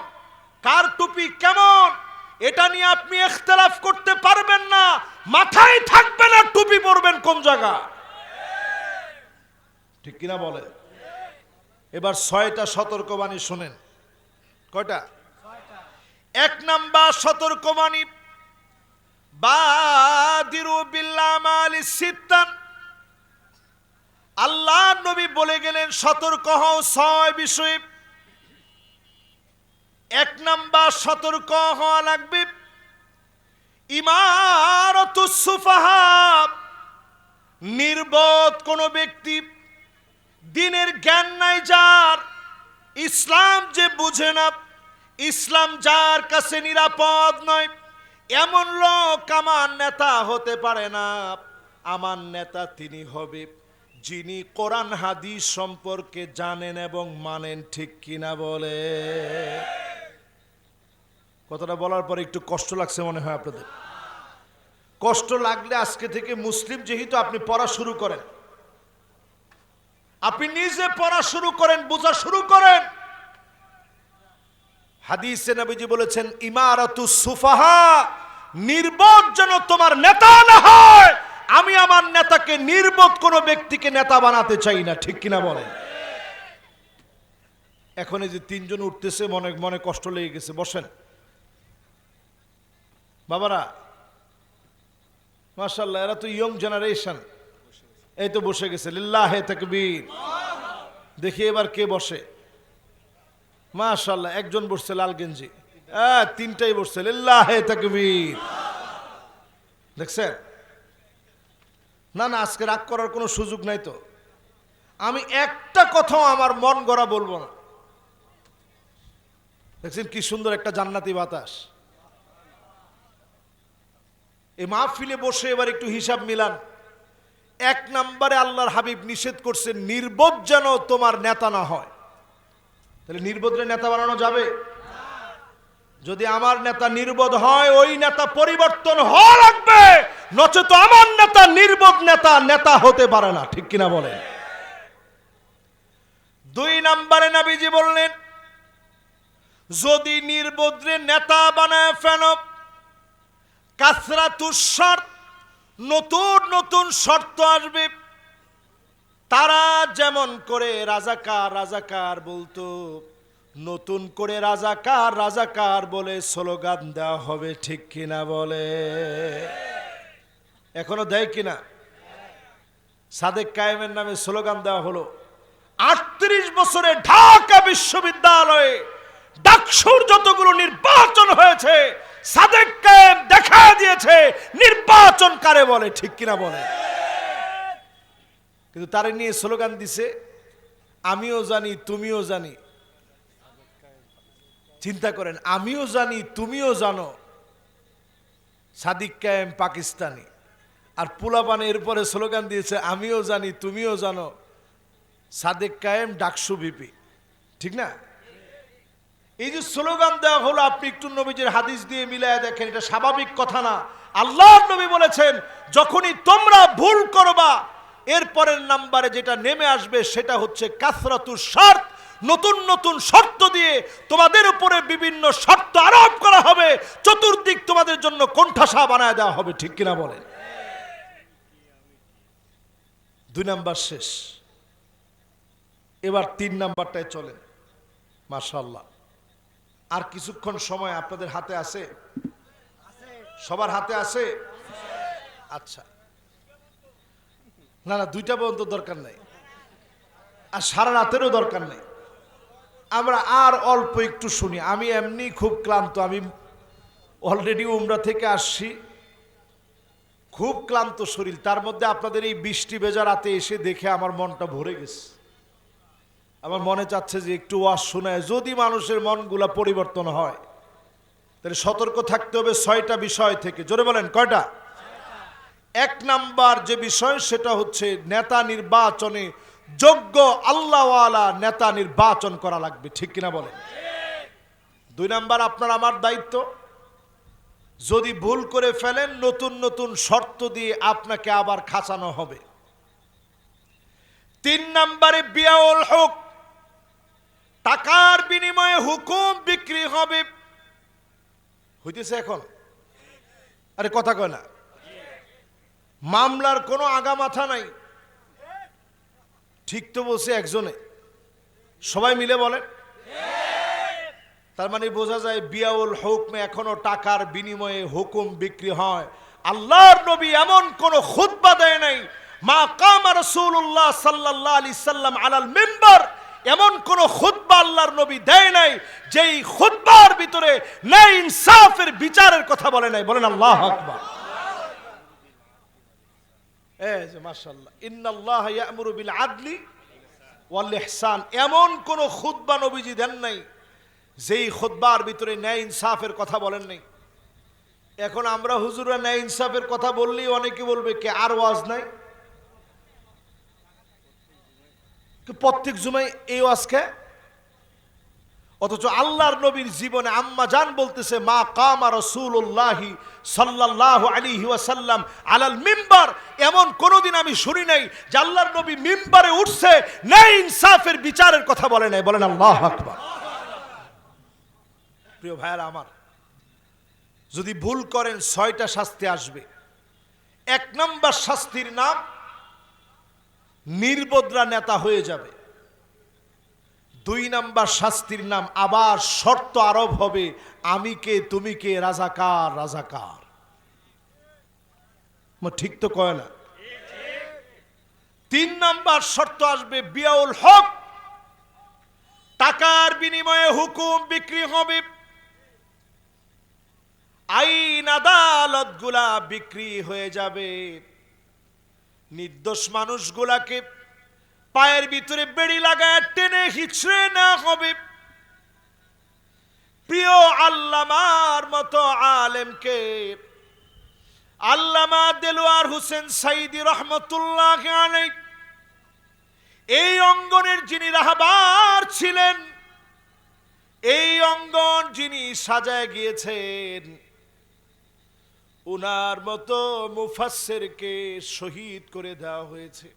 কার টুপি কেমন এটা নিয়ে আপনি ইখতিলাফ করতে পারবেন না, মাথায় থাকবে না টুপি পরবেন কোন জায়গা, ঠিক কিনা বলে? এবার 6টা সতর্কবাণী শুনেন। কয়টা? 1 নাম্বার সতর্কবাণী, বাদিরু বিল্লামালি সিত্তান। আল্লাহ নবী বলে গেলেন সতর্ক হও 6 বিষয়ে। 1 নাম্বার সতর্ক হওয়া লাগবে ইমারাতুস সুফাহা, নির্বোধ কোন ব্যক্তি, দিনের জ্ঞান নাই যার, ইসলাম যে বুঝে না, ইসলাম যার কাছে নিরাপদ নয়, এমন লোক আমার নেতা হতে পারে না। আমার নেতা তিনি হবে যিনি কোরআন হাদিস সম্পর্কে জানেন এবং মানেন, ঠিক কিনা বলে? কথাটা বলার পরে একটু কষ্ট লাগছে মনে হয় আপনাদের। কষ্ট লাগলে আজকে থেকে মুসলিম যেহেতু আপনি পড়া শুরু করেন, আপনি নিজে পড়া শুরু করেন, বোঝা শুরু করেন। হাদিসে নবীজি বলেছেন ইমারাতুস সুফাহা, নির্বোধ যেন তোমার নেতা না হয়। আমি আমার নেতাকে, নির্বোধ কোন ব্যক্তিকে নেতা বানাতে চাই না, ঠিক কিনা বলেন? এখন এই যে 3 জন উঠতেছে, মনে মনে কষ্ট লেগে গেছে, বসেন বাবারা, মাশাআল্লাহ, এরা তো ইয়ং জেনারেশন। এই তো বসে গেছে, লিল্লাহে তাকবীর। দেখি এবার কে বসে। মাশাআল্লাহ, একজন বসছে লাল গেঞ্জি, 3টাই বসছে, লিল্লাহে তাকবীর। দেখছেন? না না, আজকে রাগ করার কোনো সুযোগ নাই তো। আমি একটা কথাও আমার মন গড়া বলবো না। দেখছেন কি সুন্দর একটা জান্নাতি বাতাস। এই মাহফিলে বসে এবার একটু হিসাব মিলান। 1 নম্বরে আল্লাহর হাবিব নিষেধ করছেন নির্বোধ যেন তোমার নেতা না হয়। তাহলে নির্বোধের নেতা বানানো যাবে? যদি আমার নেতা নির্বোধ হয়, ওই নেতা পরিবর্তন হওয়া লাগবে, নচেত আমার নেতা নির্বোধ নেতা হতে পারে না, ঠিক কিনা বলেন? 2 নম্বরে নবীজি বললেন, যদি নির্বোধরে নেতা বানায় ফেলো, কাসরাতুস শর্ত, নতুন নতুন শর্ত আসবে। তারা যেমন করে রাজাকার রাজাকার বলতো, নতুন করে রাজাকার রাজাকার বলে স্লোগান দেওয়া হবে, ঠিক কিনা বলে? এখনো দেয় কিনা? সাদেক কায়েমের নামে স্লোগান দেওয়া হলো। 38 বছরে ঢাকা বিশ্ববিদ্যালয়ে ডাকসুর যতগুলো নির্বাচন হয়েছে, সাদেক কায়েম দেখা দিয়েছে নির্বাচন কারে বলে, ঠিক কিনা বলে। কিন্তু তারে নিয়ে স্লোগান দিছে আমিও জানি তুমিও জানি। চিন্তা করেন, আমিও জানি তুমিও জানো, সাদিক কায়েম পাকিস্তানি, আর পোলাপানে এরপরে স্লোগান দিয়েছে আমিও জানি তুমিও জানো, সাদেক কায়েম ডাকসু ভিপি, ঠিক না? এই যে স্লোগান দেওয়া হলো, আপনি একটু নবীজির হাদিস দিয়ে মিলায় দেখেন, এটা স্বাভাবিক কথা না। আল্লাহর নবী বলেছেন যখনই তোমরা ভুল করবা এরপরের নাম্বারে যেটা নেমে আসবে সেটা হচ্ছে কাসরাতুর শর্ত, নতুন নতুন শর্ত দিয়ে তোমাদের উপরে বিভিন্ন শর্ত আরোপ করা হবে, চতুর্দিক তোমাদের জন্য কোণঠাসা বানায় দেওয়া হবে, ঠিক কিনা বলেন। 2 নাম্বার শেষ, এবার 3 নাম্বারটায় চলেন। মাশাআল্লাহ, আর কিছুক্ষণ সময় আপনাদের হাতে আছে? সবার হাতে আছে? আচ্ছা, না না 2টা পর্যন্ত দরকার নেই, আর সারা রাতেরও দরকার নেই, আমরা আর অল্প একটু শুনি। আমি এমনি খুব ক্লান্ত, আমি অলরেডি উমরা থেকে আসছি, খুব ক্লান্ত শরীর, তার মধ্যে আপনাদের এই বৃষ্টি ভেজা রাতে এসে দেখে আমার মনটা ভরে গেছে। আমার মনে চাচ্ছে যে একটু ওয়াজ শোনায়, যদি মানুষের মনগুলা পরিবর্তন হয় তাহলে সতর্ক থাকতে হবে 6টা বিষয় থেকে। জোরে বলেন কয়টা? 1 নাম্বার যে বিষয় সেটা হচ্ছে নেতা নির্বাচনে যোগ্য আল্লাহওয়ালা নেতা নির্বাচন করা লাগবে, ঠিক কিনা বলেন। 2 নাম্বার আপনার আমার দায়িত্ব, যদি ভুল করে ফেলেন নতুন নতুন শর্ত দিয়ে আপনাকে আবার খাঁচানো হবে। 3 নাম্বারে বিয়াউল হক, টাকার বিনিময়ে হুকুম বিক্রি হবে। হইতেছে এখন? আরে কথা কয় না, মামলার কোনো আগা মাথা নাই, ঠিক তো বলছে একজনে, সবাই মিলে বলেন। তার মানে বোঝা যায় বিয়াউল হুকমে এখনো টাকার বিনিময়ে হুকুম বিক্রি হয়। আল্লাহর নবী এমন কোন খুতবা দেয় নাই, মা কামা রাসূলুল্লাহ সাল্লাল্লাহু আলাইহি সাল্লাম আলাল মিম্বার, এমন কোন খুতবা আল্লাহর নবী দেয় নাই যেই খুতবার ভিতরে ন্যায় ইনসাফের বিচারের কথা বলে নাই। বলেন আল্লাহু আকবার। এই যে মাশাআল্লাহ, ইন্নাল্লাহা ইয়া'মুরু বিল আদলি ওয়াল ইহসান, এমন কোন খুতবা নবীজি দেন নাই যেই খুতবার ভিতরে ন্যায় ইনসাফের কথা বলেন নাই। এখন আমরা হুজুররা ন্যায় ইনসাফের কথা বললেই অনেকে বলবে কে আর ওয়াজ নাই, প্রত্যেক জুমায় এই ওয়াজ কে? অথচ আল্লাহর নবীর জীবনে আম্মা জান বলতেছে মা কামা রাসূলুল্লাহি সাল্লাল্লাহু আলাইহি ওয়াসাল্লাম আলাল মিম্বার, এমন কোনদিন আমি শুনি নাই যে আল্লাহর নবী মিম্বারে উঠছে ন্যায় ইনসাফের বিচারের কথা বলে নাই। বলেন আল্লাহু আকবার। প্রিয় ভাইরা আমার, যদি ভুল করেন 6টা শাস্তি আসবে। 1 নাম্বার শাস্তির নাম নির্বোধরা নেতা হয়ে যাবে। 2 নাম্বার শাস্তির নাম আবার শর্ত আরোপ হবে, আমি কে তুমি কে, রাজাকার রাজাকার। ঠিক তো কয় না? 3 নাম্বার শর্ত আসবে বিয়াউল হক, টাকার বিনিময়ে হুকুম বিক্রি হবে, আইন আদালত গুলা বিক্রি হয়ে যাবে, নির্দোষ মানুষগুলাকে পায়ের ভিতরে বেড়ি লাগায় টেনে হিচড়ে না হবে। প্রিয় আল্লামার মতো আলেমকে আল্লামা দেলোয়ার হোসেন সাইদি রহমতুল্লাহ আলাইহি, এই অঙ্গনের যিনি রাহবার ছিলেন, এই অঙ্গন যিনি সাজায় গিয়েছেন, উনার মতো মুফাসসিরকে শহীদ করে দেওয়া হয়েছে।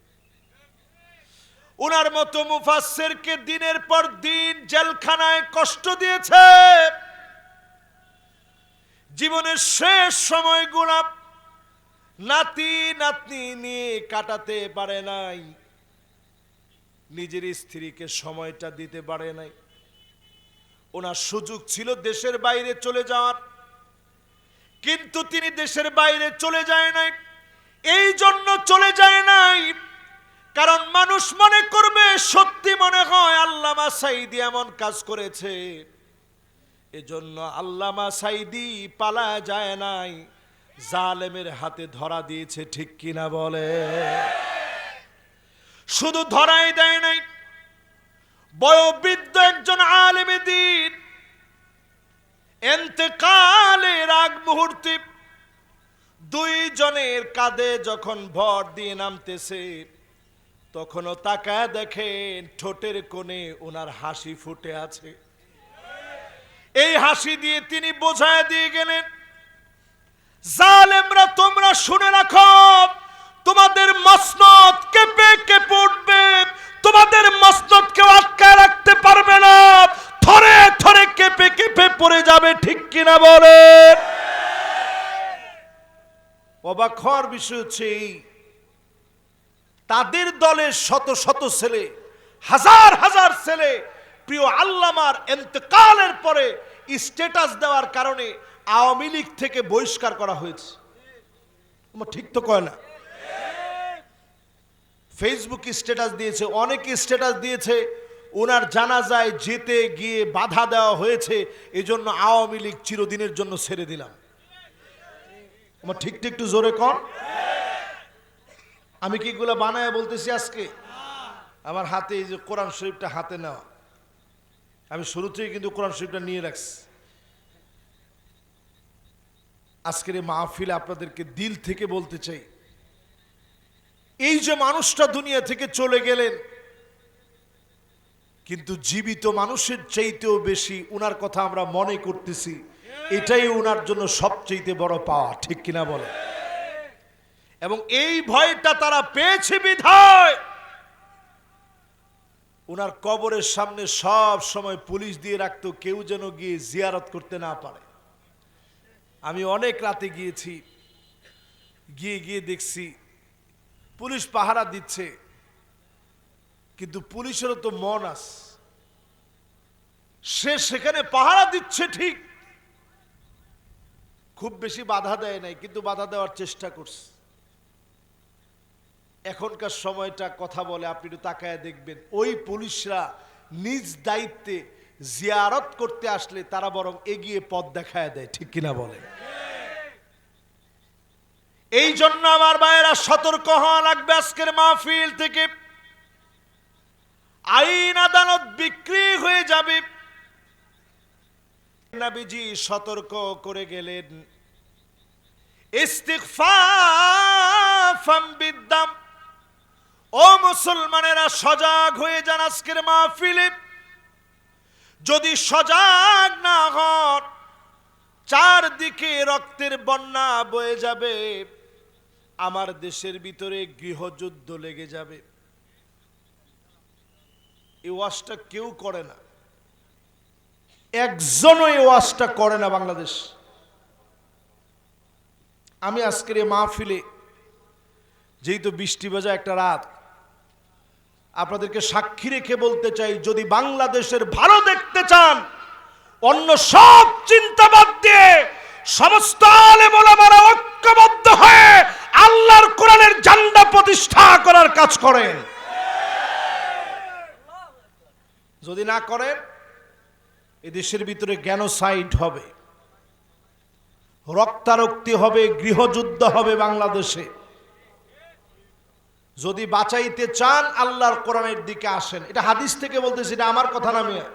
উনার মতো মুফাসসিরকে দিনের পর দিন জেলখানায় কষ্ট দিয়েছে। জীবনের শেষ সময়গুলো নাতি নাতনি নিয়ে কাটাতে পারে নাই, নিজের স্ত্রীকে সময়টা দিতে পারে নাই। ওনার সুযোগ ছিল দেশের বাইরে চলে যাওয়ার, কিন্তু তিনি দেশের বাইরে চলে যায় নাই। এই জন্য চলে যায় নাই কারণ মানুষ মনে করবে, সত্যি মনে হয় আল্লামা সাইদি এমন কাজ করেছে, এজন্য আল্লামা সাইদি পালা যায় নাই, জালেমের হাতে ধরা দিয়েছে, ঠিক কিনা বলে? শুধু ধরাই দেয় নাই, বয়োবৃদ্ধ একজন আলেমে দ্বীন ইন্তেকালের আগ মুহূর্তে দুইজনের কাঁধে যখন ভর দিয়ে নামতেছে, তখনও তাকায় দেখেন ঠোঁটের কোণে ওনার হাসি ফুটে আছে। এই হাসি দিয়ে তিনি বোঝায় দিয়ে গেলেন, জালেমরা তোমরা শুনে রাখো, তোমাদের মসনদ কেঁপে কেঁপে উঠবে, তোমাদের মসনদ কেউ আটকায় রাখতে পারবে না, থরে থরে কেঁপে কেঁপে পড়ে যাবে, ঠিক কিনা বলে? অবাক হওয়ার বিষয় হচ্ছে তাদের দলের শত শত ছেলে, হাজার হাজার ছেলে প্রিয় আল্লামার ইন্তেকালের পরে স্ট্যাটাস দেওয়ার কারণে আওয়ামী লীগ থেকে বহিষ্কার করা হয়েছে। ঠিক তো কয় না? ফেসবুক স্ট্যাটাস দিয়েছে, অনেকে স্ট্যাটাস দিয়েছে ওনার জানাজায় যেতে গিয়ে বাধা দেওয়া হয়েছে, এজন্য আওয়ামী লীগ চিরদিনের জন্য ছেড়ে দিলাম। ঠিক একটু জোরে কর। আমি কি এগুলো বানায় বলতেছি আজকে? আমার হাতে এই যে কোরআন শরীফটা হাতে নেওয়া, আমি শুরু থেকে কিন্তু কোরআন শরীফটা নিয়ে রাখছি। আজকের এই মাহফিলে আপনাদেরকে দিল থেকে বলতে চাই, এই যে মানুষটা দুনিয়া থেকে চলে গেলেন, কিন্তু জীবিত মানুষের চাইতেও বেশি উনার কথা আমরা মনে করতেছি, এটাই উনার জন্য সবচেয়ে বড় পাওয়া, ঠিক কিনা বলে? এবং এই ভয়টা তারা পেয়েছে বিধায় উনার কবরের সামনে সব সময় পুলিশ দিয়ে রাখতো, কেউ যেন গিয়ে জিয়ারত করতে না পারে। আমি অনেক রাতে গিয়েছি, গিয়ে দেখছি পুলিশ পাহারা দিচ্ছে, কিন্তু পুলিশেরও তো মন আছে, সে সেখানে পাহারা দিচ্ছে ঠিক, খুব বেশি বাধা দেয় নাই, কিন্তু বাধা দেওয়ার চেষ্টা করছে। এখনকার সময়টা কথা বলে, আপনি একটু তাকায় দেখবেন, ওই পুলিশরা নিজ দায়িত্বে জিয়ারত করতে আসলে তারা বরং এগিয়ে পথ দেখায় দেয়, ঠিক কিনা বলে? এই জন্য আমার ভাইয়েরা সতর্ক হওয়া লাগবে। আজকের মাহফিল থেকে আইন আদালত বিক্রি হয়ে যাবে। নবীজি সতর্ক করে গেলেন, ইস্তিগফাফাম বিদ্দাম, ও মুসলমানেরা সজাগ হয়ে যান। আজকের মাহফিলে যদি সজাগ না হন, চারদিকে রক্তের বন্যা বয়ে যাবে, আমার দেশের ভিতরে গৃহযুদ্ধ লেগে যাবে। এই ওয়াজটা কেউ করে না, একজনও এই ওয়াজটা করে না বাংলাদেশ। আমি আজকের এই মাহফিলে, যেহেতু বৃষ্টি ভেজা একটা রাত, আপনাদেরকে সাক্ষী রেখে বলতে চাই, যদি বাংলাদেশের ভালো দেখতে চান, অন্য সব চিন্তা বাদ দিয়ে সমস্ত আলেম ওলামারা ঐক্যবদ্ধ হয়ে আল্লাহর কোরআনের ঝান্ডা প্রতিষ্ঠা করার কাজ করেন। যদি না করেন, এদেশের ভিতরে জেনোসাইড হবে, রক্তারক্তি হবে, গৃহযুদ্ধ হবে বাংলাদেশে। যদি বাঁচাইতে চান, আল্লাহর কোরআনের দিকে আসেন। এটা হাদিস থেকে বলতেছি, এটা আমার কথা না মিয়া।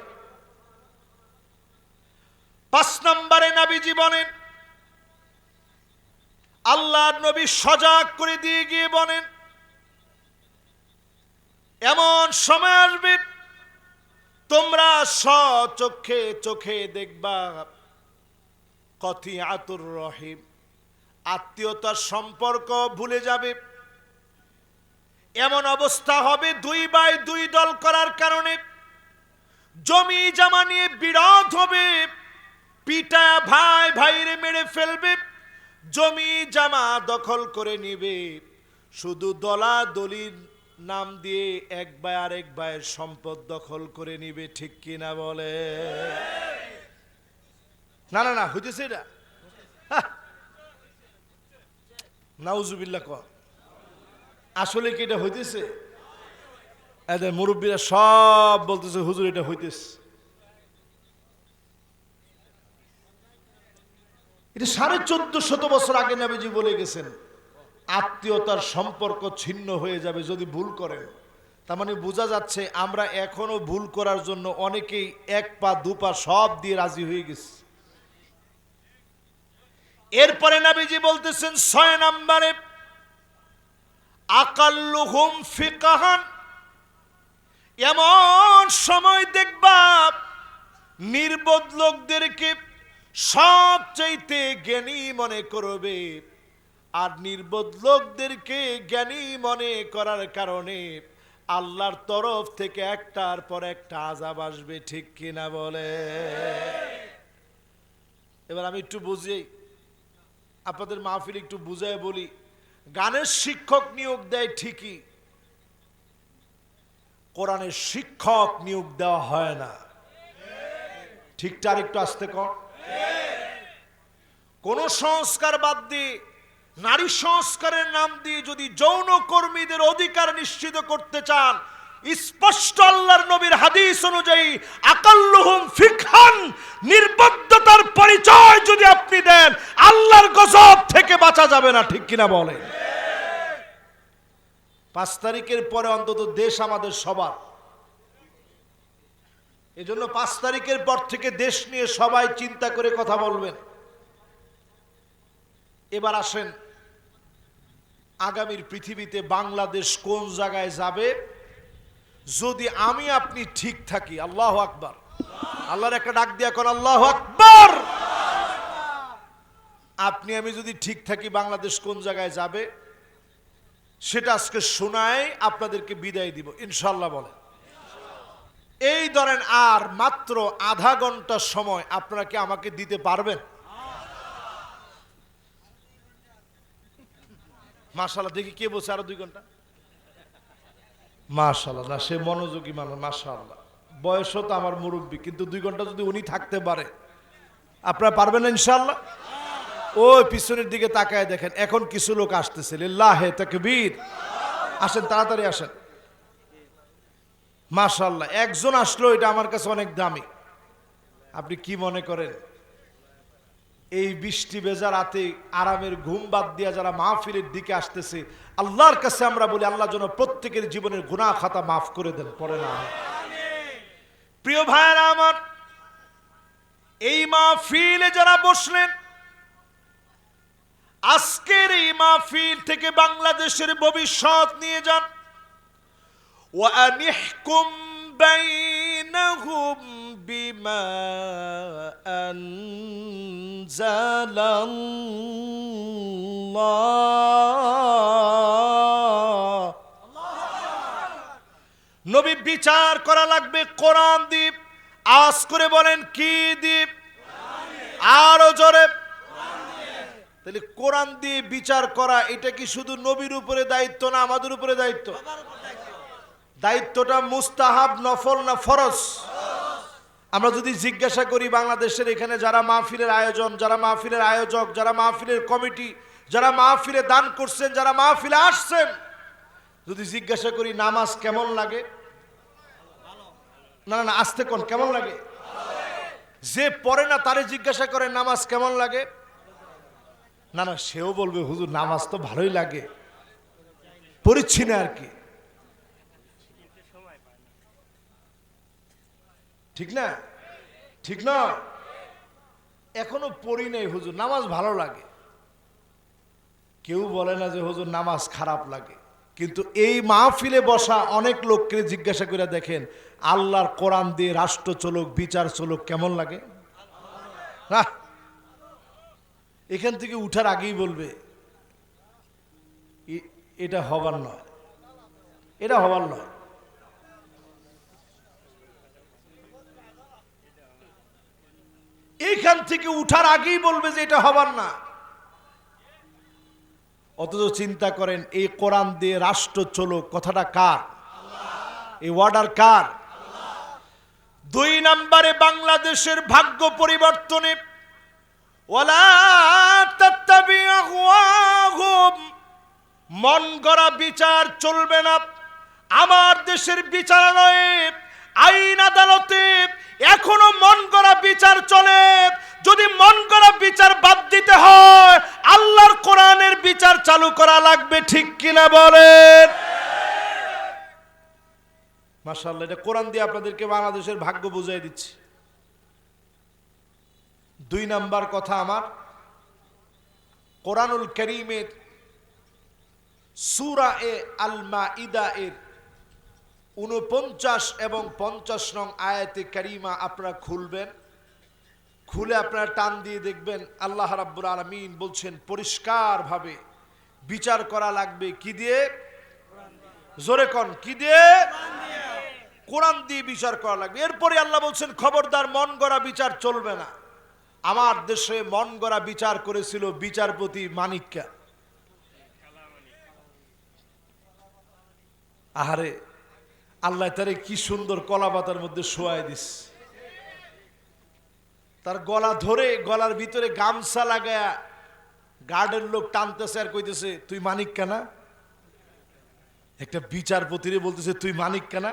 5 নম্বরে নবীজি বলেন, আল্লাহর নবী সজাগ করে দিয়ে গিয়ে বলেন, এমন সময় আসবে তোমরা স্বচক্ষে চোখে দেখবা কতিআতুর রহিম, আত্মীয়তার সম্পর্ক ভুলে যাবে। এমন অবস্থা হবে, 2 ভাই 2 দল করার কারণে জমি জমা নিয়ে বিরোধ হবে, পিটা ভাই ভাইরে মেরে ফেলবে, জমি জমা দখল করে নিবে, শুধু দলাদলির নাম দিয়ে এক ভাই আরেক ভাইয়ের সম্পদ দখল করে নিবে, ঠিক কিনা বলে? না না না, হইতেছে এটা? নাউজুবিল্লাহ কর। আসলে কি এটা হইতেছে? এদের মুরব্বীরা সব বলতেছে হুজুর এটা হইতেছে। এটা 1450 বছর আগে নবীজি বলে গেছেন আত্মীয়তার সম্পর্ক ছিন্ন হয়ে যাবে যদি ভুল করেন। তার মানে বোঝা যাচ্ছে আমরা এখনো ভুল করার জন্য অনেকেই এক পা দু পা সব দিয়ে রাজি হয়ে গেছি। এরপরে নবীজি বলতেছেন 6 নম্বরে আকাল্লুহুম ফিকহান, এমন সময় দেখবা নির্বোধ লোকদেরকে সবচাইতে জ্ঞানী মনে করবে, আর নির্বোধ লোকদেরকে জ্ঞানী মনে করার কারণে আল্লাহর তরফ থেকে একটার পর একটা আযাব আসবে। ঠিক কিনা বলে? এবার আমি একটু বুঝি, আপনাদের মাহফিল একটু বুঝায় বলি। গানের শিক্ষক নিয়োগ দেয় ঠিকই, কোরআনের শিক্ষক নিয়োগ দেওয়া হয় না। ঠিকটা আর একটু আস্তে কর। কোন সংস্কার বাদ দিয়ে নারী সংস্কারের নাম দিয়ে যদি যৌন কর্মীদের অধিকার নিশ্চিত করতে চান, স্পষ্ট আল্লাহর নবীর হাদিস অনুযায়ী আকাল্লুহুম ফিকহান, নির্বুদ্ধতার পরিচয় যদি আপনি দেন, আল্লাহর গজব থেকে বাঁচা যাবে না। ঠিক কিনা বলে? 5 তারিখের পরে অন্তত দেশ আমাদের সবার, এজন্য 5 তারিখের পর থেকে দেশ নিয়ে সবাই চিন্তা করে কথা বলবেন। এবার আসেন, আগামীর পৃথিবীতে বাংলাদেশ কোন জায়গায় যাবে যদি আমি আপনি ঠিক থাকি। আল্লাহু আকবার। আল্লাহর একটা ডাক দিয়া কর, আল্লাহু আকবার। আপনি আমি যদি ঠিক থাকি বাংলাদেশ কোন জায়গায় যাবে সেটা আজকে শোনায় আপনাদেরকে বিদায় দিব ইনশাআল্লাহ। বলেন, এই ধরেন আর মাত্র আধা ঘন্টা সময় আপনারা কি আমাকে দিতে পারবেন? মাশাআল্লাহ। দেখি কে বলছে আরো 2 ঘন্টা। মাশাআল্লাহ, না সে মনোযোগী মানুষ, মাশাআল্লাহ। বয়সও তো আমার মুরব্বী, কিন্তু 2 ঘন্টা যদি উনি থাকতে পারে, আপনারা পারবেন না ইনশাআল্লাহ? ওই পিছনের দিকে তাকায় দেখেন, এখন কিছু লোক আসতেছে। লিল্লাহে তাকবীর। আসেন, তাড়াতাড়ি আসেন। মাশাআল্লাহ, একজন আসলো, এটা আমার কাছে অনেক দামি। আপনি কি মনে করেন এই বৃষ্টি ভেজা রাতে আরামের ঘুম বাদ দিয়া যারা মাহফিলের দিকে আসতেছে, আল্লাহর কাছে আমরা বলি আল্লাহ যেন প্রত্যেকের জীবনের গুনাহ খাতা মাফ করে দেন। পড়ে না? প্রিয় ভাইরা আমার, এই মাহফিলে যারা বসলেন, আজকের এই মাহফিল থেকে বাংলাদেশের ভবিষ্যৎ নিয়ে যান। وأنحكم بينهم بما أنزل الله। নবী বিচার করা লাগবে কোরআন দ্বীপ। আওয়াজ করে বলেন, কি দ্বীপ? আরো জোরে। তাহলে কোরআন দিয়ে বিচার করা, এটা কি শুধু নবীর উপরে দায়িত্ব না আমাদের উপরে দায়িত্ব? দায়িত্বটা মুস্তাহাব, নফল না ফরজ? আমরা যদি জিজ্ঞাসা করি বাংলাদেশের এখানে যারা মাহফিলের আয়োজন, যারা মাহফিলের আয়োজক, যারা মাহফিলের কমিটি, যারা মাহফিলে দান করছেন, যারা মাহফিলে আসছেন, যদি জিজ্ঞাসা করি নামাজ কেমন লাগে, না না আসতে কোন কেমন লাগে? যে পড়ে না তারে জিজ্ঞাসা করে নামাজ কেমন লাগে, না না সেও বলবে হুজুর নামাজ তো ভালোই লাগে, পড়ছি না আর কি। ঠিক না? ঠিক নয়? এখনো পড়ি নাই হুজুর, নামাজ ভালো লাগে। কেউ বলে না যে হুজুর নামাজ খারাপ লাগে। কিন্তু এই মাহফিলে বসা অনেক লোককে জিজ্ঞাসা করে দেখেন, আল্লাহর কোরআন দিয়ে রাষ্ট্র চলুক, বিচার চলুক, কেমন লাগে? না, এখান থেকে উঠার আগেই বলবে এটা হবার নয়, এটা হবার নয়। এইখান থেকে উঠার আগেই বলবে যে এটা হবার না। অথচ চিন্তা করেন, এই কোরআন দিয়ে রাষ্ট্র চলুক কথাটা কার? এই অর্ডার কার? 2 নম্বরে বাংলাদেশের ভাগ্য পরিবর্তনে ওয়ালা তাত্তাবি আহওয়াহুম, মন গড়া বিচার চলবে না। আমার দেশের বিচারালয়ে, আইন আদালতে এখনো মন গড়া বিচার চলে। যদি মন গড়া বিচার বাদ দিতে চালু করা লাগবে, ঠিক কিনা বলেন? মাশাআল্লাহ, এটা কোরআন দিয়ে আপনাদেরকে বাংলাদেশের ভাগ্য বুঝিয়ে দিচ্ছি। 2 নাম্বার কথা আমার, কোরআনুল কারীমের সূরা আল মাইদা এর 49 এবং 50 নং আয়াতে কারিমা আপনারা খুলবেন। খুলে আপনারা টান দিয়ে দেখবেন আল্লাহ রাব্বুল আলামিন বলছেন পরিষ্কার ভাবে বিচার করা লাগবে কি দিয়ে? জোরে কোন, কি দিয়ে? কোরআন দিয়ে বিচার করা লাগবে। এরপরে আল্লাহ বলছেন খবরদার মন গড়া বিচার চলবে না। আমার দেশে মন গড়া বিচার করেছিল বিচারপতি মানিক্কা। আহারে, আল্লাহ তারে কি সুন্দর কলা পাতার মধ্যে শোয়াই দিস। তার গলা ধরে গলার ভিতরে গামছা লাগায়া গার্ডের লোক টানতেছে আর কইতেছে তুই মানিক্কা না? একটা বিচারপতিরে বলতেছে তুই মানিক্কা না?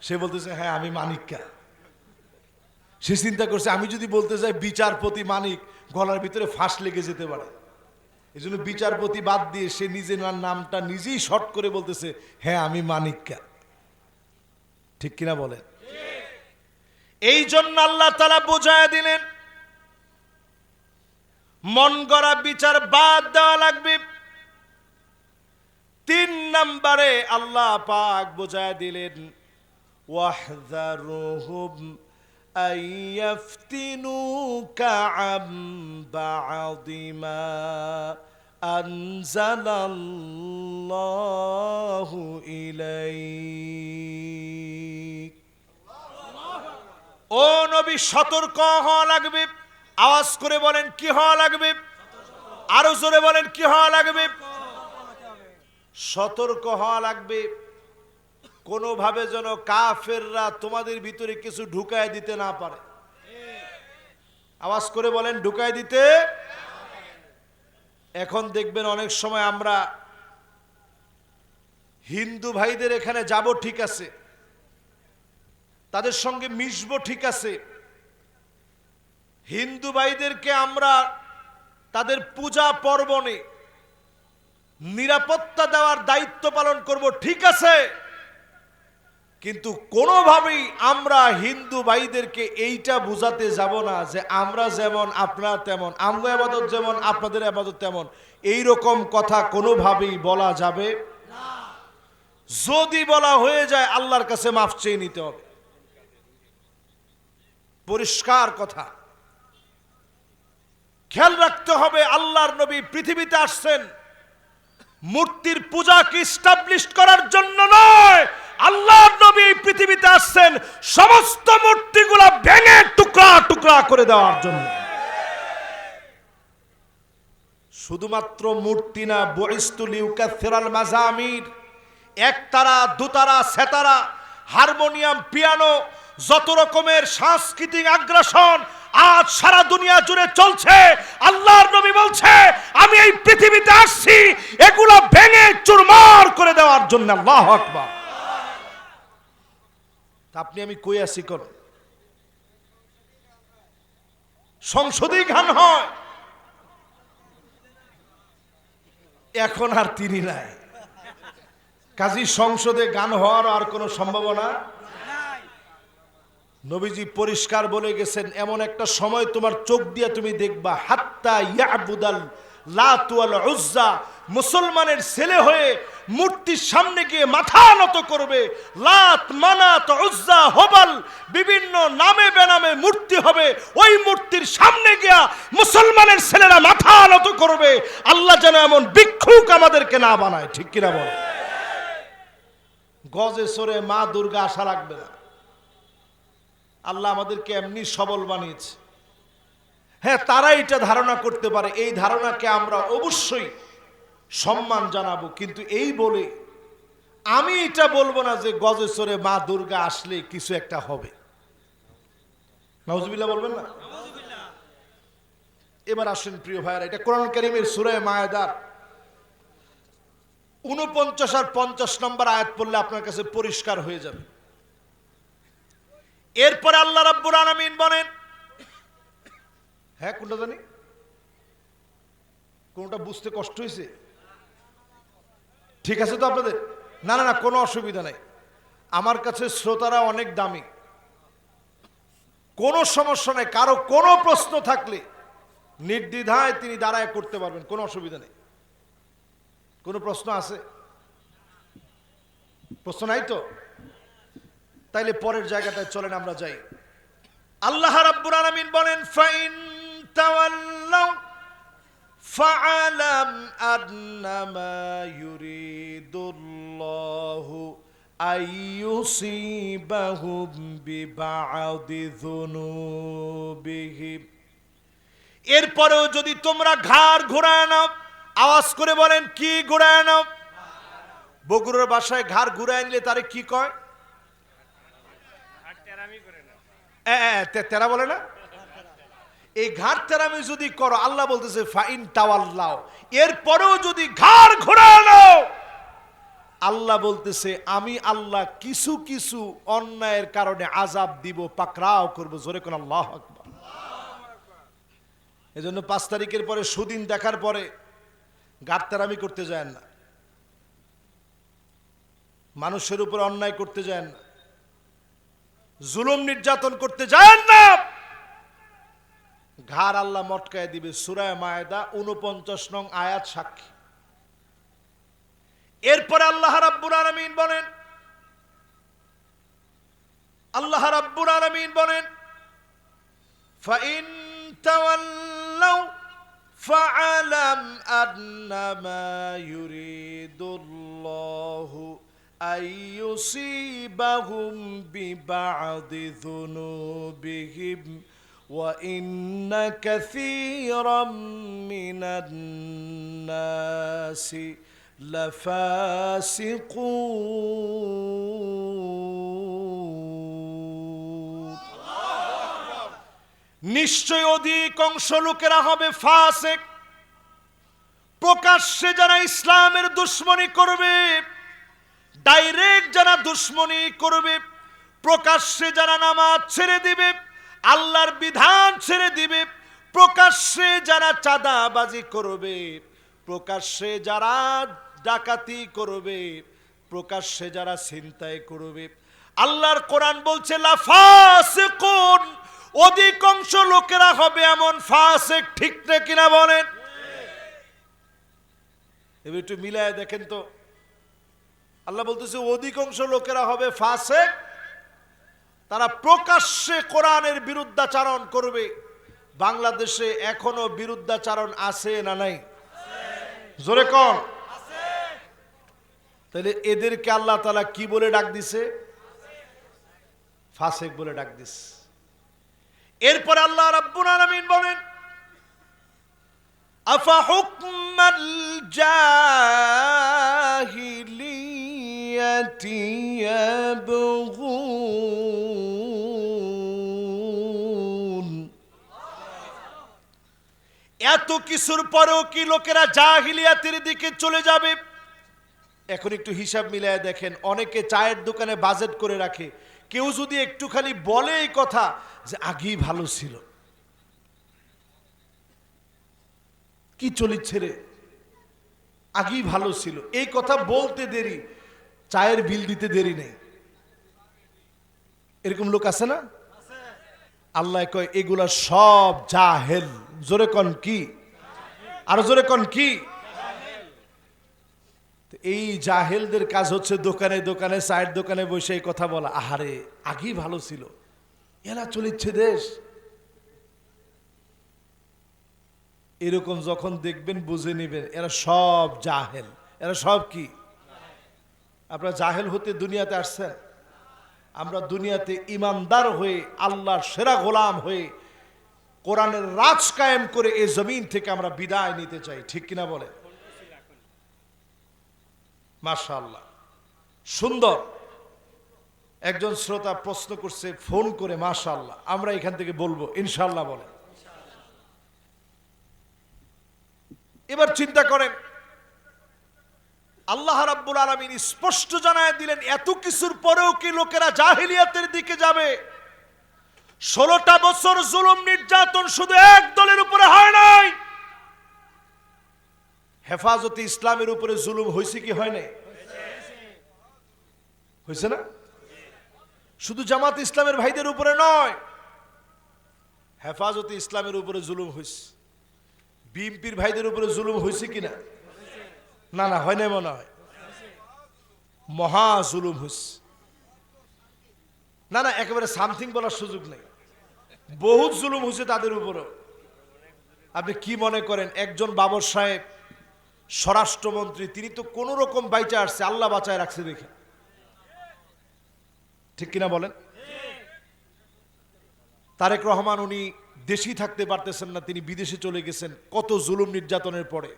সে বলতেছে হ্যাঁ আমি মানিক্কা। সে চিন্তা করছে আমি যদি বলতে যাই বিচারপতি মানিক, গলার ভিতরে ফাঁস লেগে যেতে পারে। এই জন্য বিচারপতি বাদ দিয়ে সে নিজের নামটা নিজেই শর্ট করে বলতেছে হ্যাঁ আমি মানিক্কা। ঠিক কিনা বলেন? এই জন্য আল্লাহ তাআলা বোঝায় দিলেন মন গড়া বিচার বাদ দেওয়া লাগবে। 3 নম্বরে আল্লাহ পাক বোঝায় দিলেন ওয়াহযারুহুম আইয়াফতিনুকা আম বা'দিমা আনজালাল্লাহু ইলাইক। ও নবী, সতর্ক হওয়া লাগবে। আওয়াজ করে বলেন কি হওয়া লাগবে? আরো জোরে বলেন কি হওয়া লাগবে? সতর্ক হওয়া লাগবে। কোনোভাবে যেন কাফেররা তোমাদের ভিতরে কিছু ঢুকায় দিতে না পারে। আওয়াজ করে বলেন ঢুকায় দিতে। এখন দেখবেন অনেক সময় আমরা হিন্দু ভাইদের এখানে যাব ঠিক আছে, তাদের সঙ্গে মিশবো ঠিক আছে, হিন্দু ভাইদেরকে আমরা তাদের পূজা পার্বণে নিরাপত্তা দেওয়ার দায়িত্ব পালন করব ঠিক আছে, কিন্তু কোনোভাবেই আমরা হিন্দু ভাইদেরকে এইটা বুঝাতে যাব না যে আমরা যেমন আপনারা তেমন, আমরা ইবাদত যেমন আপনাদের ইবাদত তেমন। এই রকম কথা কোনোভাবেই বলা যাবে না। যদি বলা হয়ে যায় আল্লাহর কাছে মাফ চেয়ে নিতে হবে। পরিষ্কার কথা। খেয়াল রাখতে হবে আল্লাহর নবী পৃথিবীতে আসছেন মূর্তির পূজাকে এস্টাবলিশ করার জন্য নয়। আল্লাহর নবী পৃথিবীতে আসছেন সমস্ত মূর্তিগুলো ভেঙে টুকরা টুকরা করে দেওয়ার জন্য। শুধুমাত্র মূর্তি না, বুইস্তু লিউকাসসিরাল মাজামির, একতারা, দুতারা, সেতারা, হারমোনিয়াম, পিয়ানো, যত রকমের সাংস্কৃতিক আগ্রাসন আজ সারা দুনিয়া জুড়ে চলছে, আল্লাহর নবী বলছে আমি এই পৃথিবীতে আসছি এগুলো ভেঙে চুরমার করে দেওয়ার জন্য। আল্লাহু আকবার। আপনি আমি কই আছি কোন? সংসদেই গান হয়, এখন আর তিনি নাই, কাজী সংসদে গান হওয়ার আর কোনো সম্ভাবনা নাই। নবীজি পরিষ্কার বলে গেছেন এমন একটা সময় তোমার চোখ দিয়ে তুমি দেখবা হাত্তা ইয়াবুদাল লাত ওয়াল উজ্জা, মুসলমানের ছেলে হয়ে মূর্তির সামনে গিয়ে মাথা নত করবে। লাত, মানাত, উজ্জা, হবাল বিভিন্ন নামে বেনামে মূর্তি হবে, ওই মূর্তির সামনে গিয়া মুসলমানের ছেলেরা মাথা নত করবে। আল্লাহ যেন এমন ভিক্ষুক আমাদেরকে না বানায়। ঠিক কিনা বল? গজে সরে মা দুর্গা আশা রাখবে না। আল্লাহ আমাদেরকে এমনি সবল বানিয়েছে। হ্যাঁ, তারা এটা ধারণা করতে পারে, এই ধারণাকে আমরা অবশ্যই সম্মান জানাবো, কিন্তু এই বলে আমি এটা বলবো না যে গজেশ্বরে মা দুর্গা আসলে কিছু একটা হবে। নাউজুবিল্লাহ বলবেন না? এবার আসেন প্রিয় ভাইরা, এটা কোরআন কারীমের সূরা মায়েদার 49 আর 50 নম্বর আয়াত পড়লে আপনার কাছে পরিষ্কার হয়ে যাবে। এরপরে আল্লাহ রাব্বুল আলামিন বলেন, হ্যাঁ কোনটা জানি, কোনটা বুঝতে কষ্ট হয়েছে? ঠিক আছে তো আপনাদের? না না না, কোনো অসুবিধা নাই। আমার কাছে শ্রোতারা অনেক দামি, কোনো সমস্যা নাই। কারো কোনো প্রশ্ন থাকলে নির্দ্বিধায় তিনি দাঁড়ায় করতে পারবেন, কোনো অসুবিধা নেই। কোনো প্রশ্ন আছে? প্রশ্ন নাই তো? তাইলে পরের জায়গাটায় চলেন আমরা যাই। আল্লাহ রাব্বুল আলামিন বলেন, ফাইন তাওয়াল্লাউ ফাআলাম আন্নামা ইউরিদুল্লাহু আইয়ুসিবাহুম বিবা'দি যুনুবিহিম। এরপরেও যদি তোমরা ঘাড় ঘোরায় নাও, আওয়াজ করে বলেন কি ঘোরায় নাও? বগুড়ার ভাষায় ঘাড় ঘুরায় নিলে তারে কি কয়? তেরা বলে না? এই ঘাড় তেরামি যদি করো, আল্লাহ বলতেছে ফাইন তাওয়াল্লাও, এরপরেও যদি ঘাড় ঘোরায় নাও, আল্লাহ বলতেছে আমি আল্লাহ কিছু কিছু অন্যায়ের কারণে আযাব দিব, পাকড়াও করব। জোরে কোন আল্লাহু আকবার। এজন্য 5 তারিখের পরে সুদিন দেখার পরে ঘাড় তেরামি করতে যায় না, মানুষের উপর অন্যায় করতে যায় না, জুলুম নির্যাতন করতে যায় না। ঘাড় আল্লাহ মটকায় দিবে। সূরা মায়েদা 49 নং আয়াত সাক্ষী। এরপরে আল্লাহ রাব্বুল আলামিন বলেন, আল্লাহ রাব্বুল আলামিন বলেন, ফাইন তাওয়াল্লাউ ফাআলাম আন্নামা ইউরিদুল্লাহু আইয়ুসিবাহুম বিবা'দি যুনুবিহিম ওয়া ইন্না কাসীরাম মিনান নাসি লাফাসিকুন। নিশ্চয় অধিকাংশ লোকেরা হবে ফাসিক। প্রকাশ্যে যারা ইসলামের দুশমনী করবে, ডাইরেক্ট যারা দুশমনী করবে, প্রকাশ্যে যারা নামাজ ছেড়ে দিবে, আল্লাহর বিধান ছেড়ে দিবে, প্রকাশ্যে যারা চাঁদাবাজি করবে, প্রকাশ্যে যারা ডাকাতি করবে, প্রকাশ্যে যারা ছিনতাই করবে, আল্লাহর কোরআন বলছে লাফাসিকুন, অধিকাংশ লোকেরা হবে এমন ফাসিক। ঠিক না কিনা বলেন? এবার একটু মিলায় দেখেন তো। আল্লাহ বলতেছে অধিকাংশ লোকেরা হবে ফাসিক, তারা প্রকাশ্যে কোরআনের বিরুদ্ধাচারণ করবে। বাংলাদেশে এখনো বিরুদ্ধাচারণ আছে না নাই? জোরে কোন? তাহলে এদেরকে আল্লাহ তাআলা কি বলে ডাক দিছে? ফাসিক বলে ডাক দিছে। এরপর আল্লাহ রাব্বুল আলামিন বলেন, আফা হুকমাল জাহিলিয়াতি ইয়াবগুন। এত কিছুর পরেও কি লোকেরা জাহিলিয়াতের দিকে চলে যাবে? এখন একটু হিসাব মিলায় দেখেন। অনেকে চায়ের দোকানে বাজেট করে রাখে, কেউ যদি একটু খালি বলে এই কথা যে আগেই ভালো ছিল, কি চলিচ্ছে রে, আগেই ভালো ছিল, এই কথা বলতে দেরি, চায়ের বিল দিতে দেরি নেই। এরকম লোক আছে না? আল্লাহ কয় এগুলা সব জাহেল। জোরে কন কি? আর জোরে কন কি? এই জাহেলদের কাজ হচ্ছে দোকানে দোকানে, চায়ের দোকানে বসে এই কথা বলা, আহারে আগেই ভালো ছিল, এরা চলিচ্ছে দেশ। এরকম যখন দেখবেন বুঝে নেবেন এরা সব জাহেল। এরা সব কি? আপনারা জাহেল হতে দুনিয়াতে আসছেন। আমরা দুনিয়াতে ইমানদার হয়ে, আল্লাহর সেরা গোলাম হয়ে, কোরআনের রাজ কায়েম করে এই জমিন থেকে আমরা বিদায় নিতে চাই। ঠিক কিনা বলে? মাশাআল্লাহ, সুন্দর। একজন শ্রোতা প্রশ্ন করছে ফোন করে, মাশাআল্লাহ, আমরা এখান থেকে বলবো ইনশাআল্লাহ। বলে এবার চিন্তা করেন, আল্লাহ রাব্বুল আলামিন স্পষ্ট জানায় দিলেন এত কিছুর পরেও কি লোকেরা জাহিলিয়াতের দিকে যাবে? 16টা বছর জুলুম নির্যাতন শুধু এক দলের উপরে হয় নাই, হেফাজতে ইসলামের উপরে জুলুম হয়েছে কি হয় নাই? হয়েছে না? শুধু জামাত ইসলামের ভাইদের উপরে নয়, হেফাজতে ইসলামের উপরে জুলুম হয়েছে। বিএনপির ভাইদের উপরে জুলুম হয়েছে কিনা? না না, হয় নাই মনে হয়। মহা জুলুম হয়েছে। না না, একেবারে সামথিং বলার সুযোগ নেই, বহুত জুলুম হয়েছে তাদের উপরও। আপনি কি মনে করেন একজন বাবর সাহেব স্বরাষ্ট্রমন্ত্রী, তিনি তো কোন রকম বাইচা আসছে, আল্লাহ বাঁচায় রাখছে দেখে, ঠিক কিনা বলেন? তারেক রহমান উনি দেশেই থাকতে পারতেছেন না, তিনি বিদেশে চলে গেছেন কত জুলুম নির্যাতনের পরে।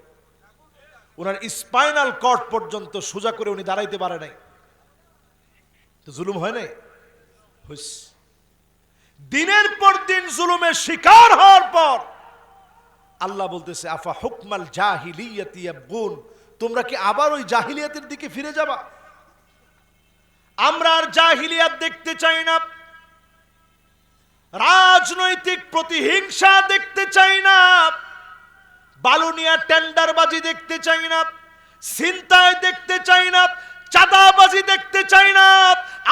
ওনার স্পাইনাল কর্ড পর্যন্ত সোজা করে উনি দাঁড়াইতে পারে নাই। তো জুলুম হয় নাই? হইছে। দিনের পর দিন জুলুমের শিকার হওয়ার পর আল্লাহ বলতেছে আফা হুকমাল জাহিলিয়াতি ইয়াবগুন, তোমরা কি আবার ওই জাহিলিয়াতের দিকে ফিরে যাবা? আমরা আর জাহিলিয়াত দেখতে চাই না, রাজনৈতিক প্রতিহিংসা দেখতে চাই না, বালুনিয়া টেন্ডারবাজি দেখতে চাই না, ছিনতাই দেখতে চাই না, চাঁদাবাজি দেখতে চাই না,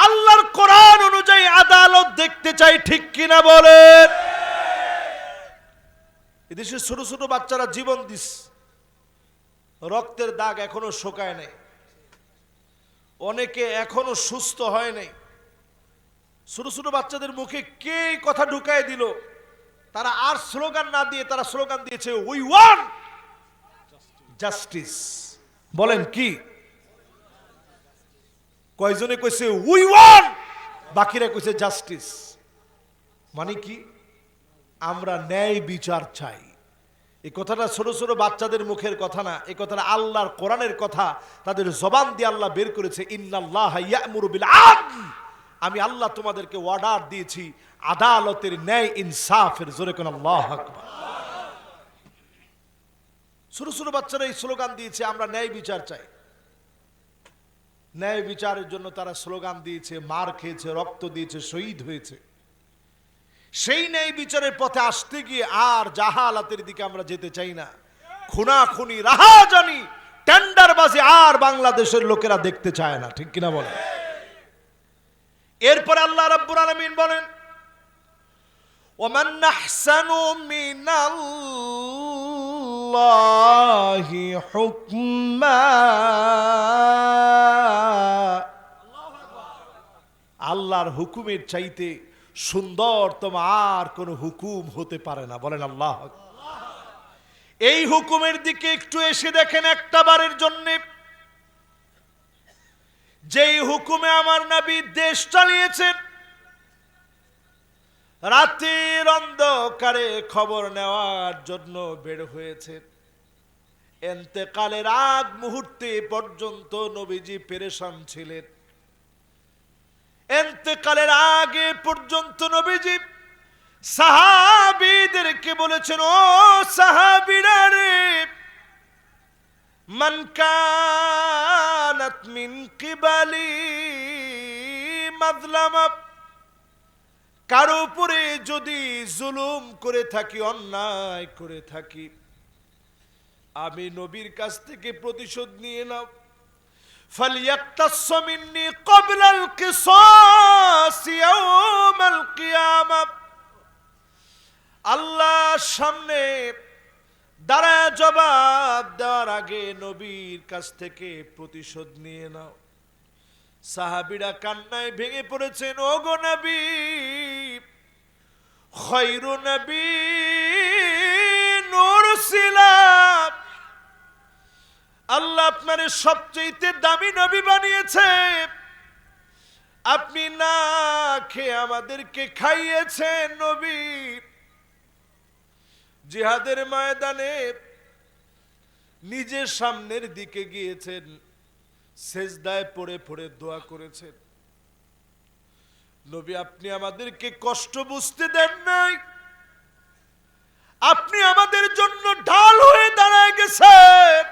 আল্লাহর কোরআন অনুযায়ী আদালত দেখতে চাই, ঠিক কিনা বলেন? এদেশের ছোট ছোট বাচ্চারা জীবন দিস, রক্তের দাগ এখনো শুকায় নাই, অনেকে এখনো সুস্থ হয় নাই। ছোট ছোট বাচ্চাদের মুখে কে কথা ঢুকায় দিল? তারা আর স্লোগান না দিয়ে তারা স্লোগান দিয়েছে উই ওয়ান্ট জাস্টিস। বলেন কি? কয়জনে কইছে উই ওয়ান্ট, বাকিরা কইছে জাস্টিস। মানে কি? আমরা ন্যায় বিচার চাই। এই কথাটা ছোট ছোট বাচ্চাদের মুখের কথা না, এই কথাটা আল্লাহর কোরআনের কথা। তাদের জবান দিয়ে আল্লাহ বের করেছে ইন্নাল্লাহা ইয়া'মুরু বিল আদল, আমি আল্লাহ তোমাদেরকে অর্ডার দিয়েছি আদালতের ন্যায় ইনসাফের। জোরে কোন আল্লাহু আকবার। ছোট ছোট বাচ্চারা এই স্লোগান দিয়েছে আমরা ন্যায় বিচার চাই। ন্যায় বিচারের জন্য তারা স্লোগান দিয়েছে, মার খেয়েছে, রক্ত দিয়েছে, শহীদ হয়েছে। সেই ন্যায় বিচারের পথে আসতে গিয়ে আর জাহালাতের দিকে আমরা যেতে চাই না। খুনাখুনি, রাহাজানি, টেন্ডারবাজি আর বাংলাদেশের লোকেরা দেখতে চায় না, ঠিক কিনা বলেন? এরপরে আল্লাহ রাব্বুল আলামিন বলেন ওমান আহসানু মিনাল্লাহি হুকমা, আল্লাহর হুকুমের চাইতে সুন্দরতম আর কোন হুকুম হতে পারে না। বলেন আল্লাহ। এই হুকুমের দিকে একটু এসে দেখেন একটা বারের জন্য, যেই হুকুমে আমার নবী দেশ চালিয়েছেন। রাতের অন্ধকারে খবর নেওয়ার জন্য বের হয়েছেন, ইন্তেকালের আগ মুহূর্তে পর্যন্ত নবীজি পেরেশান ছিলেন। ইন্তেকালের আগে পর্যন্ত নবীজি সাহাবীদেরকে বলেছেন, ও সাহাবীরা রে, মান কানাত মিন কিবালি মাযলামা, কারো উপরে যদি জুলুম করে থাকি, অন্যায় করে থাকি, আমি নবীর কাছ থেকে প্রতিশোধ নিয়ে নাও। فليقتص مني قبل القصاص يوم القيامة, আল্লাহর সামনে দাঁড়ায় জবাব দেওয়ার আগে নবীর কাছ থেকে প্রতিশোধ নিয়ে নাও। সাহাবীরা কান্নায় ভেঙে পড়েছেন, ওগো নবী, খায়রু নবী নুরসিলা, আল্লাহ আপনারে সবচেয়ে দামি নবী বানিয়েছে, আপনি না খেয়ে আমাদেরকে খাইয়েছেন। নবী জিহাদের ময়দানে নিজের সামনের দিকে গিয়েছেন, সেজদায় পড়ে পড়ে দোয়া করেছেন। নবী আপনি আমাদেরকে কষ্ট বুঝতে দেন নাই, আপনি আমাদের জন্য ঢাল হয়ে দাঁড়ায় গেছেন।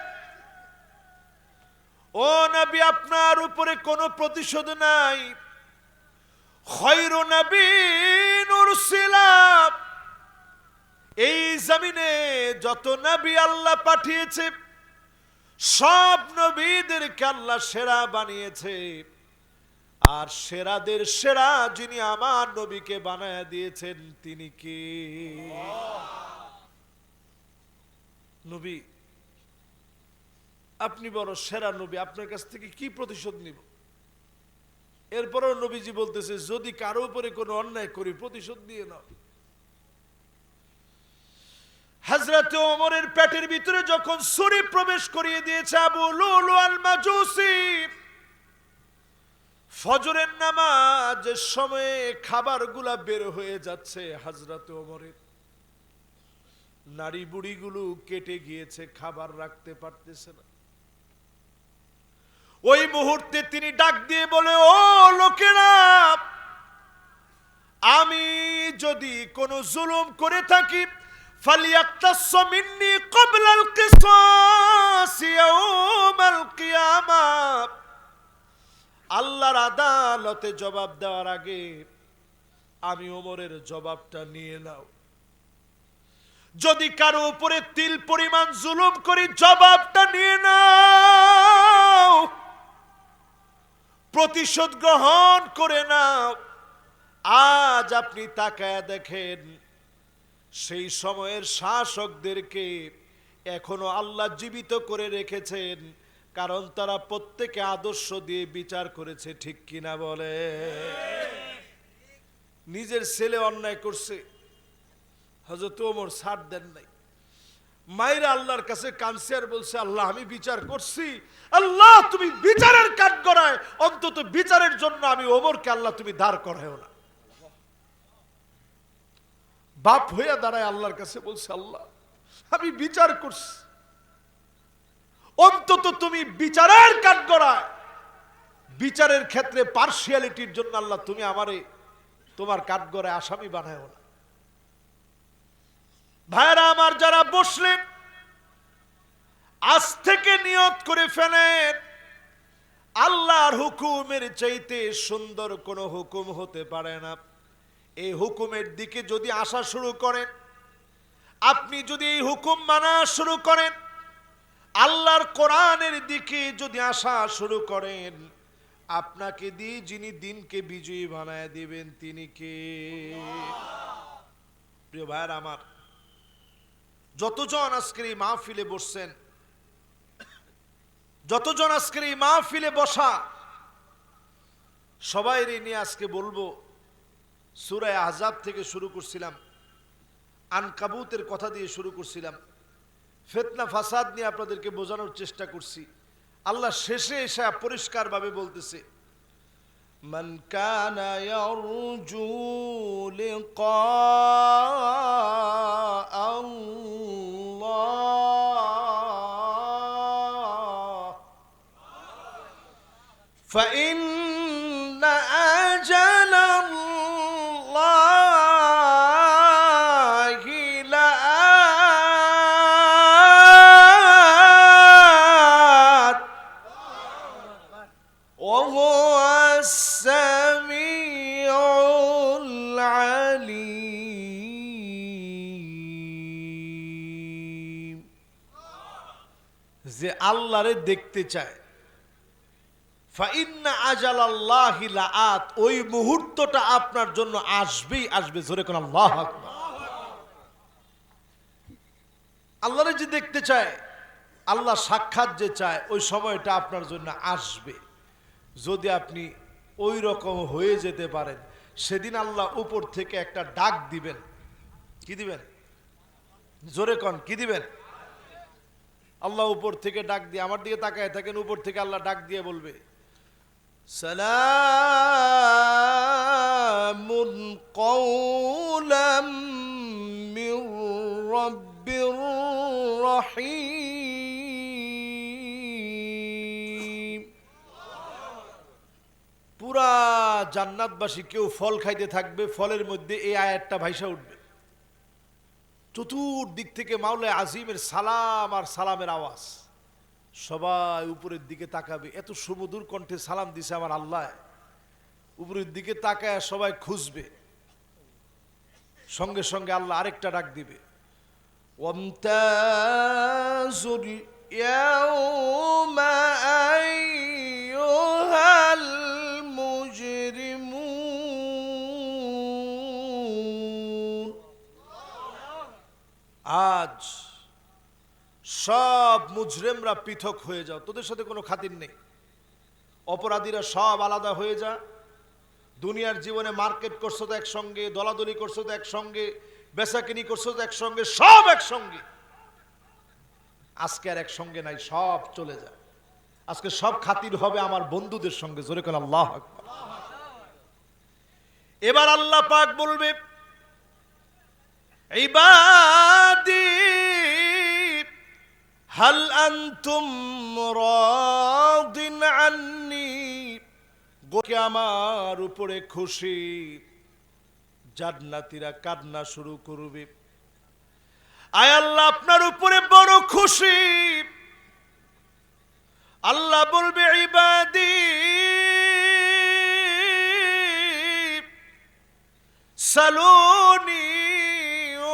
ও নবী আপনার উপরে কোনো প্রতিশোধ নাই। খায়রু নবীন উরসিলা, এই জমিনে যত নবী আল্লাহ পাঠিয়েছে সব নবীদেরকে আল্লাহ সেরা বানিয়েছে, আর সেরাদের সেরা যিনি আমার নবীকে বানায় দিয়েছেন তিনি কে? নবী, আপনি বড় সেরা নবী, আপনার কাছ থেকে কি প্রতিশোধ নিব? এরপরও নবীজি বলতেছে, যদি কারো উপরে কোনো অন্যায় করি প্রতিশোধ দিয়ে নাও। হযরত ওমরের পেটের ভিতরে যখন ছুরি প্রবেশ করিয়ে দিয়েছে আবু লুলু আল মাজুসি, ফজরের নামাজের সময়ে খাবারগুলা বের হয়ে যাচ্ছে হযরত ওমরের, নারী বুড়িগুলো কেটে গিয়েছে, খাবার রাখতে পারতেছে না। ওই মুহূর্তে তিনি ডাক দিয়ে বলে, ও লোকেরা, আমি যদি কোনো জুলুম করে থাকি ফালিয়াক্তাসু মিন্নি ক্বাবলাল কিসাস ইয়াউমাল কিয়ামাহ, আল্লাহর আদালতে জবাব দেওয়ার আগে আমি ওমরের জবাবটা নিয়ে নাও। যদি কারো উপরে তিল পরিমাণ জুলুম করি জবাবটা নিয়ে নাও, প্রতিশোধ গ্রহণ করে নাও। আজ আপনি তাকায়া দেখেন, সেই সময়ের শাসকদেরকে এখনো আল্লাহ জীবিত করে রেখেছেন, কারণ তারা প্রত্যেকে আদর্শ দিয়ে বিচার করেছে, ঠিক কিনা বলে? নিজের ছেলে অন্যায় করছে, হযরত ওমর ছাড় দেন নাই, মায়েরা আল্লাহর কাছে কাঁদছে আর বলছে, আল্লাহ আমি বিচার করছি, আল্লাহ তুমি বিচারের কাঠগড়ায় অন্তত বিচারের জন্য আমি ওমরকে আল্লাহ তুমি দাঁড় করায়ও না। বাপ হইয়া দাঁড়ায় আল্লাহর কাছে বলছে, আল্লাহ আমি বিচার করছি, অন্তত তুমি বিচারের কাঠগড়ায় বিচারের ক্ষেত্রে পার্সিয়ালিটির জন্য আল্লাহ তুমি আমারে তোমার কাঠগড়ায় আসামি বানায়ও না। ভাইরা আমার, যারা বসলেন আজ থেকে নিয়ত করে ফেলেন, আল্লাহর হুকুমের চাইতে সুন্দর কোনো হুকুম হতে পারে না। এই হুকুমের দিকে যদি আসা শুরু করেন, আপনি যদি এই হুকুম মানা শুরু করেন, আল্লাহর কোরআনের দিকে যদি আসা শুরু করেন, আপনাকে দিয়ে যিনি দিনকে বিজয়ী বানায় দিবেন তিনি কে? প্রিয় ভাইরা আমার, যতজন আজকের এই মাহফিলে বসছেন, যতজন আজকের এই মাহফিলে বসা, সবাই নিয়ে আজকে বলবো, সূরা আহজাব থেকে শুরু করছিলাম, আনকাবুতের কথা দিয়ে শুরু করছিলাম, ফিতনা ফাসাদ নিয়ে আপনাদেরকে বোঝানোর চেষ্টা করছি। আল্লাহ শেষে এসে পরিষ্কারভাবে বলতেছে, মান কানা ইয়ারজু লিকা আল্লাহ ফাইন্না আজালাল্লাহি লাআত ওয়া হুয়াস সামিউল আলীম। যে আল্লাহরে দেখতে চায়, ফাইন্না আজালাল্লাহি লাআত, ওই মুহূর্তটা আপনার জন্য আসবেই আসবে। জোরে কোন আল্লাহু আকবার। আল্লাহরে যে দেখতে চায়, আল্লাহ সাক্ষাৎ যে চায়, ওই সময়টা আপনার জন্য আসবে। যদি আপনি ওই রকম হয়ে যেতে পারেন, সেদিন আল্লাহ উপর থেকে একটা ডাক দিবেন। কি দিবেন? জোরে কোন কি দিবেন? আল্লাহ উপর থেকে ডাক দিয়ে, আমার দিকে তাকায় থাকেন, উপর থেকে আল্লাহ ডাক দিয়ে বলবে, সালামুন কওলাম মির রাব্বির রহিম। পুরা জান্নাতবাসী কেউ ফল খাইতে থাকবে, ফলের মধ্যে এই আয়াতটা ভাইসা উঠবে, চতুর্দিক থেকে মাওলা আজিমের সালাম আর সালামের আওয়াজ। সবাই উপরের দিকে তাকাবে, এত সুমধুর কণ্ঠে সালাম দিছে আমার আল্লাহ। উপরের দিকে তাকায় সবাই খুঁজবে, সঙ্গে সঙ্গে আল্লাহ আরেকটা ডাক দিবে, ওয়ামতাজুল يوم أيها المجرمون আজ সব মুজরিমরা পৃথক হয়ে যাও, তোদের সাথে কোনো খাতির নেই। অপরাধীরা সব আলাদা হয়ে যা। দুনিয়ার জীবনে মার্কেট করছো তো একসঙ্গে, দলাদলি করছো তো একসঙ্গে, বেচাকিনি করছো তো একসঙ্গে, সব একসঙ্গে। আজকে আর একসঙ্গে নাই, সব চলে যায়। আজকে সব খাতির হবে আমার বন্ধুদের সঙ্গে। জোরে করে আল্লাহু আকবার। এবার আল্লাহ পাক বলবে, ইবাদি হাল আনতুম রাদিন আন্নি, কে আমার উপরে খুশি? জান্নাতীরা কান্না শুরু করবে, আয় আল্লাহ আপনার উপরে বড় খুশি। আল্লাহ বলবে, ইবাদি সালুনি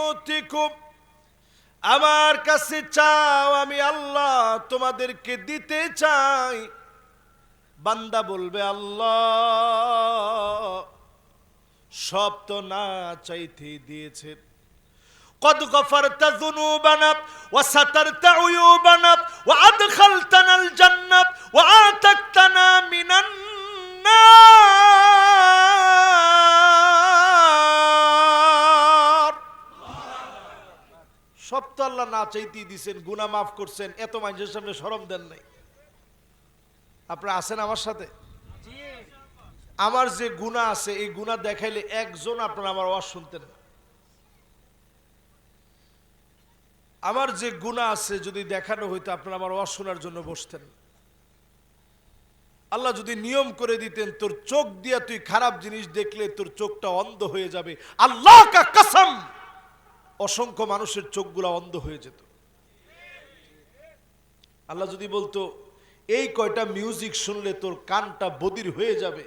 উতিকুম, আমার কাছে চাও, আমি আল্লাহ তোমাদেরকে দিতে চাই। বান্দা বলবে, আল্লাহ সব তো না চাইতে দিয়েছে। قد غفرت ذنوبنا وسترت عيوبنا وأدخلتنا الجنة وآتقتنا من النار। সব তো আল্লাহ না চাইতেই দিয়েছেন, গুনাহ মাফ করছেন, এত মানুষের সামনে শরম দেন নাই। আপনারা আছেন আমার সাথে? আমার যে গুনাহ আছে, এই গুনাহ দেখাইলে একজন আপনারা আমার আওয়াজ শুনতেন না। আমার যে গুনাহ আছে যদি দেখানো হইতো, আপনারা আমার আওয়াজ শোনার জন্য বসতেন। আল্লাহ যদি নিয়ম করে দিতেন, তোর চোখ দিয়া তুই খারাপ জিনিস দেখলে তোর চোখটা অন্ধ হয়ে যাবে, আল্লাহ কা কসম, অসংখ্য মানুষের চোখগুলা অন্ধ হয়ে যেত। আল্লাহ যদি বলতো, এই কয়টা মিউজিক শুনলে তোর কানটা বধির হয়ে যাবে,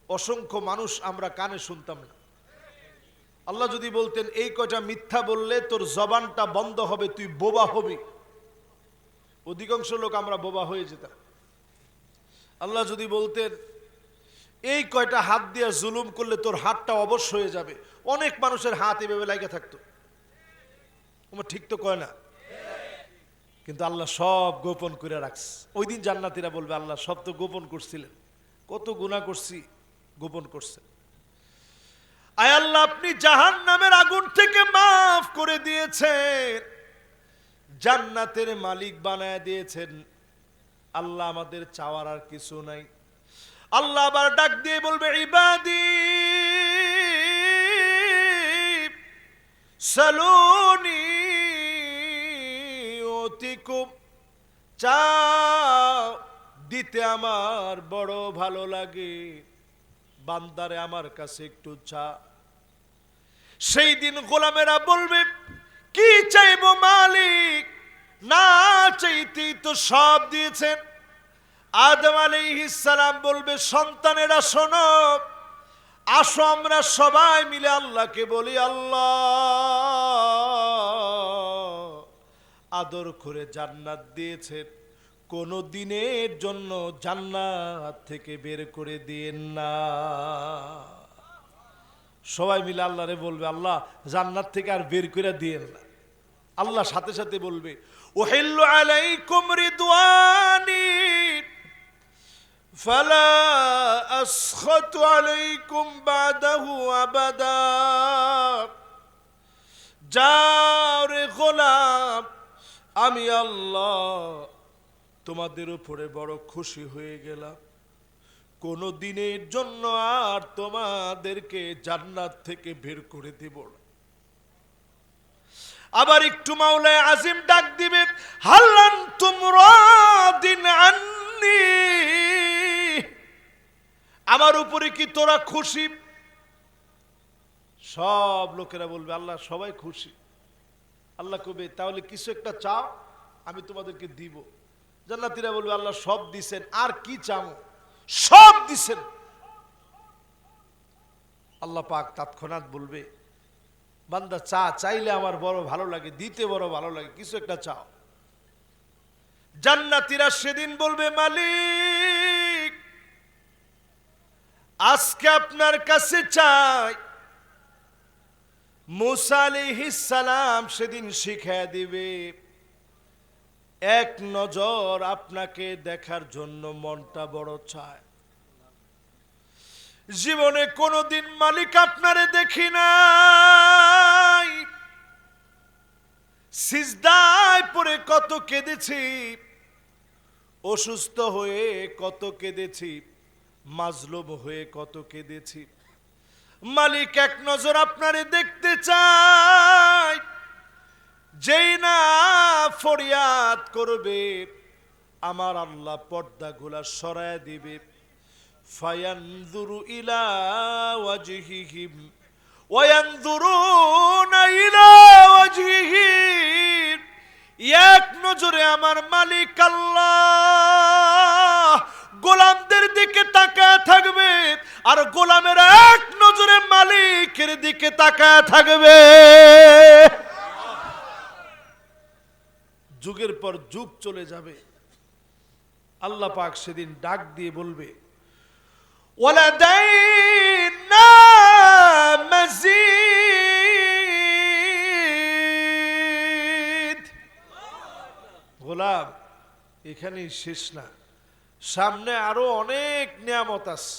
অসংখ্য মানুষ আমরা কানে শুনতাম না। আল্লাহ যদি বলতেন, এই কয়টা মিথ্যা বললে তোর জবানটা বন্ধ হবে, তুই বোবা হবি, অধিকাংশ লোক আমরা বোবা হয়ে যেতাম। আল্লাহ যদি বলতেন, এই কয়টা হাত দিয়ে জুলুম করলে তোর হাতটা অবশ হয়ে যাবে, অনেক মানুষের হাত এভাবে লাগা থাকতো। তোমার ঠিক তো কয় না? কিন্তু আল্লাহ সব গোপন করে রাখছে। ওই দিন জান্নাতীরা বলবে, আল্লাহ সব তো গোপন করছিলেন, কত গুনাহ করছি, গোপন করছেন। আয় আল্লাহ আপনি জাহান্নামের আগুন থেকে মাফ করে দিয়েছেন, জান্নাতের মালিক বানায় দিয়েছেন। আল্লাহ আমাদের চাওয়ার আর কিছু নাই। আল্লাহ আবার ডাক দিয়ে বলবে, ইবাদি সালুনি উতিকুম, চাও, দিতে আমার বড় ভালো লাগে। বান্দারে আমার কাছে একটু চা। সেই দিন গোলামেরা বলবে, কি চাইবো মালিক? না চাইতেই তো সব দিয়েছেন। আদম আলাইহিস সালাম বলবে, সন্তানেরা শোনো, আসো আমরা সবাই মিলে আল্লাহকে বলি, আল্লাহ আদর করে জান্নাত দিয়েছেন, কোনো দিনের জন্য জান্নাত থেকে বের করে দিয়েন না। সবাই মিলে আল্লাহরে বলবে, আল্লাহ জান্নাত থেকে আর বের করে দিয়েন না। আল্লাহ সাথে সাথে বলবে, উহিল্লু আলাইকুম রিদওয়ানি ফালা আসখাতু আলাইকুম বাদাহু আবাদা। যাও রে গোলাম, আমি আল্লাহ তোমাদের উপরে বড় খুশি হয়ে গেলাম, কোনো দিনের জন্য আর তোমাদেরকে জান্নাত থেকে বের করে দেব না। আবার একটু মাওলায়ে আজিম ডাক দিবেন, হাল আনতুম রাদিন আন্নি, আমার উপরে কি তোরা খুশি? সব লোকেরা বলবে, আল্লাহ সবাই খুশি। আল্লাহ কবে, তাহলে কিছু একটা চাও, আমি তোমাদেরকে দিব। জান্নাতীরা বলবে, আল্লাহ সব দিছেন, আর কি চাও? সব দিছেন। আল্লাহ পাক তৎক্ষণাৎ বলবে, বান্দা চাইলে আমার বড় ভালো লাগে, দিতে বড় ভালো লাগে, কিছু একটা চাও। জান্নাতীরা সেদিন বলবে, মালিক আজকে আপনার কাছে চাই। মূসা আলাইহিস সালাম সেদিন শিখিয়ে দিবে, এক নজর আপনাকে দেখার জন্য মনটা বড় চায়। জীবনে কোনোদিন মালিক আপনারে দেখি নাই, সিজদায় পড়ে কত কেঁদেছি, অসুস্থ হয়ে কত কেঁদেছি, মাজলুম হয়ে কত কেঁদেছি। মালিক এক নজর আপনারে দেখতে চায়। যেই না ফরিয়াদ করবে, আমার আল্লাহ পর্দাগুলা সরায় দিবে। ফায়ানজুরু ইলা ওয়াজহিহিম ওয়ায়ানজুরুনা ইলা ওয়াজহিহিম। এক নজরে আমার মালিক আল্লাহ গোলামদের দিকে তাকায় থাকবে, আর গোলামের এক নজরে মালিকের দিকে তাকায় থাকবে। যুগের পর যুগ চলে যাবে, আল্লাহ পাক সেদিন ডাক দিয়ে বলবে, ওয়ালাদাইনা মাজিদ। গোলাম এখানেই শেষ না, সামনে আরো অনেক নিয়ামত আছে।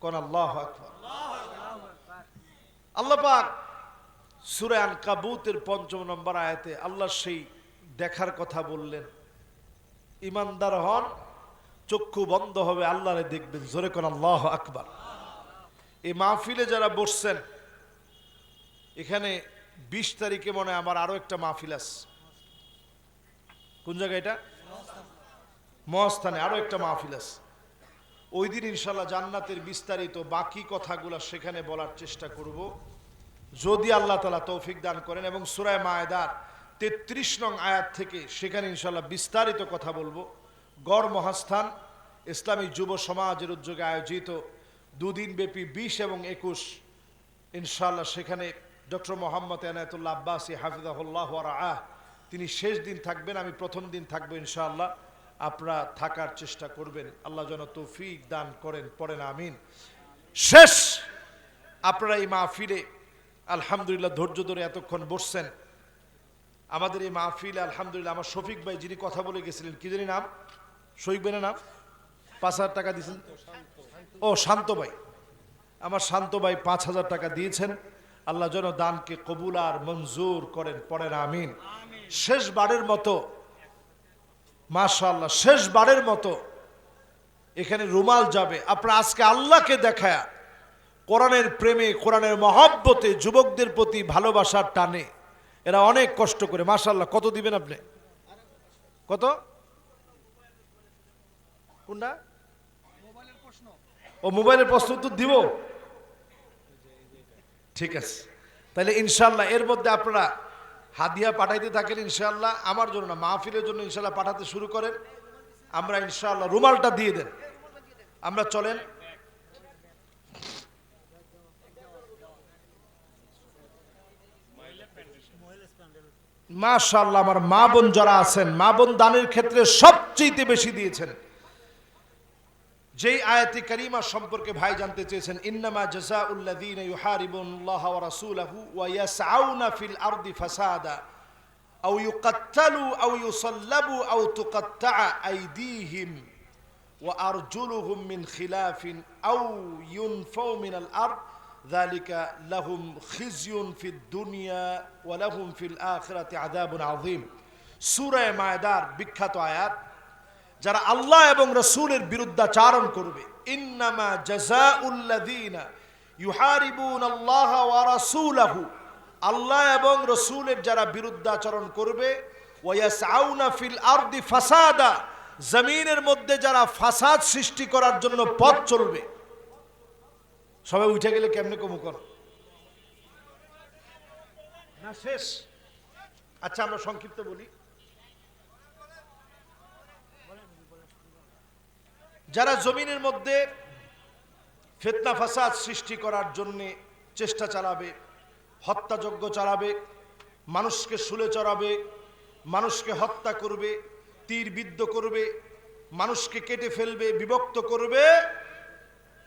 কোন আল্লাহু আকবার। আল্লাহ পাক সূরা আনকাবুতের ৫ নম্বর আয়াতে আল্লাহ সেই দেখার কথা বললেন। ইমানদার হন, চক্ষু বন্ধ হবে, আল্লাহরে দেখবেন। জোরে কোন আল্লাহু আকবার। এই মাহফিলে যারা বসছেন, এখানে ২০ তারিখে মনে হয় আমার আরো একটা মাহফিল আছে। কোন জায়গায় এটা? মহাস্থানে আরো একটা মাহফিল আছে। ওই দিন ইনশাআল্লাহ জান্নাতের বিস্তারিত বাকি কথাগুলো সেখানে বলার চেষ্টা করব, যদি আল্লাহ তাআলা তৌফিক দান করেন। এবং সূরা মায়েদার ৩৩ নং আয়াত থেকে সেখানে ইনশাআল্লাহ বিস্তারিত কথা বলবো। গড় মহাস্থান ইসলামী যুব সমাজের উদ্যোগে আয়োজিত দুদিন ব্যাপী ২০ এবং ২১ ইনশাআল্লাহ সেখানে ডক্টর মোহাম্মদ এনায়েতুল্লাহ আব্বাসী হাফিজাহুল্লাহ ওয়া রাআহ তিনি শেষ দিন থাকবেন, আমি প্রথম দিন থাকবো ইনশাআল্লাহ। আপনারা থাকার চেষ্টা করবেন, আল্লাহ যেন তৌফিক দান করেন, পড়েন আমিন। শেষ আপনারা এই মাহফিলে আলহামদুলিল্লাহ ধৈর্য ধরে এতক্ষণ বসছেন। আমাদের এই মাহফিলে আলহামদুলিল্লাহ আমার শফিক ভাই যিনি কথা বলে গেছিলেন, কি জানি নাম, শফিক ভাইয়ের নাম, ৫,০০০ টাকা দিয়েছেন। ও শান্ত ভাই, আমার শান্ত ভাই ৫,০০০ টাকা দিয়েছেন। আল্লাহ যেন দানকে কবুল আর মঞ্জুর করেন, পড়েন আমিন। শেষবারের মতো মাশাআল্লাহ, শেষবারের মতো এখানে রুমাল যাবে। আপনারা আজকে আল্লাহকে দেখায়া কোরআনের প্রেমে, কোরআনের মহব্বতে, যুবকদের প্রতি ভালোবাসার টানে এরা অনেক কষ্ট করে। মাশাআল্লাহ। কত দিবেন আপনি? কত? কোনটা? ও মোবাইলের প্রশ্ন উত্তর দিব? ঠিক আছে, তাহলে ইনশাআল্লাহ এর মধ্যে আপনারা হাদিয়া পাঠাইতে থাকেন ইনশাআল্লাহ। আমার জন্য না, মাহফিলের জন্য ইনশাআল্লাহ পাঠাতে শুরু করেন। আমরা ইনশাআল্লাহ রুমালটা দিয়ে দেন। আমরা চলেন। মাশাআল্লাহ, আমার মা বোন যারা আছেন, মা বোন দানের ক্ষেত্রে সবচেয়ে বেশি দিয়েছেন। যেই আয়াতে কারিমা সম্পর্কে ভাই জানতে চেয়েছেন, ইন্নামা জাযাউল লাযীনা ইউহারিবুনাল্লাহা ওয়া রাসূলাহু ওয়া ইয়াসআউনা ফিল আরদি ফাসাদা আও ইউকাত্তালু আও ইউসাল্লাবু আও তুকাত্তাআ আইদিহিম ওয়া আরজুলুহুম মিন খিলাফিন আও ইউনফাউ মিনাল আরদ যালিকা লাহুম খিজয়ুন ফিদ দুনিয়া ওয়া লাহুম ফিল আখিরাতি আযাবুন আযীম। সূরা মায়েদার বিখ্যাত আয়াত। যারা আল্লাহ এবং রাসূলের বিরুদ্ধাচারণ করবে, ইন্নামা জাযাউল লাযীনা ইউহারিবুনাল্লাহা ওয়া রাসূলাহু, আল্লাহ এবং রাসূলের যারা বিরুদ্ধাচরণ করবে, ওয়া ইয়াসআউনা ফিল আরদি ফাসাদা, জমিনের মধ্যে যারা ফাসাদ সৃষ্টি করার জন্য পথ চলবে। সবাই উঠে গেলে কেমনে কম কর না? শেষ। আচ্ছা আমরা সংক্ষিপ্ত বলি। যারা জমিনের মধ্যে ফিতনা ফাসাদ সৃষ্টি করার জন্য চেষ্টা চালাবে, হত্যাযজ্ঞ চালাবে, মানুষকে শুলে চড়াবে, মানুষকে হত্যা করবে, তীর বিদ্ধ করবে, মানুষকে কেটে ফেলবে, বিভক্ত করবে,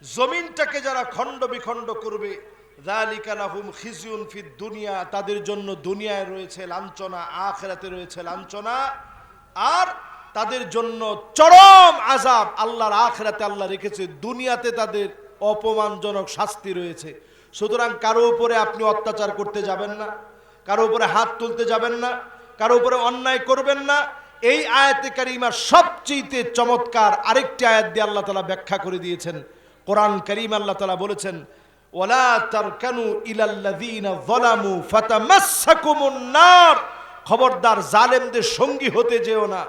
জমিনটাকে যারা খণ্ড বিখণ্ড করবে, যালিকা লাহুম খিজিউন ফিদ দুনিয়া, তাদের জন্য দুনিয়ায় রয়েছে লাঞ্ছনা, আখিরাতে রয়েছে লাঞ্ছনা, আর তাদের জন্য চরম আযাব আল্লাহর আখিরাতে আল্লাহ রেখেছে, দুনিয়াতে তাদের অপমানজনক শাস্তি রয়েছে। সুতরাং কারো উপরে আপনি অত্যাচার করতে যাবেন না, কারো উপরে হাত তুলতে যাবেন না, কারো উপরে অন্যায় করবেন না। এই আয়াতে কারিমার সবচেয়ে চমৎকার আরেকটি আয়াত দিয়ে আল্লাহ তাআলা ব্যাখ্যা করে দিয়েছেন। কোরআন কারীম আল্লাহ তাআলা বলেছেন, ওয়ালা তারকানু ইলাল্লাযীনা যালামু ফাতামাসসাকুমুন নার, খবরদার জালেমদের সঙ্গী হতে যেও না।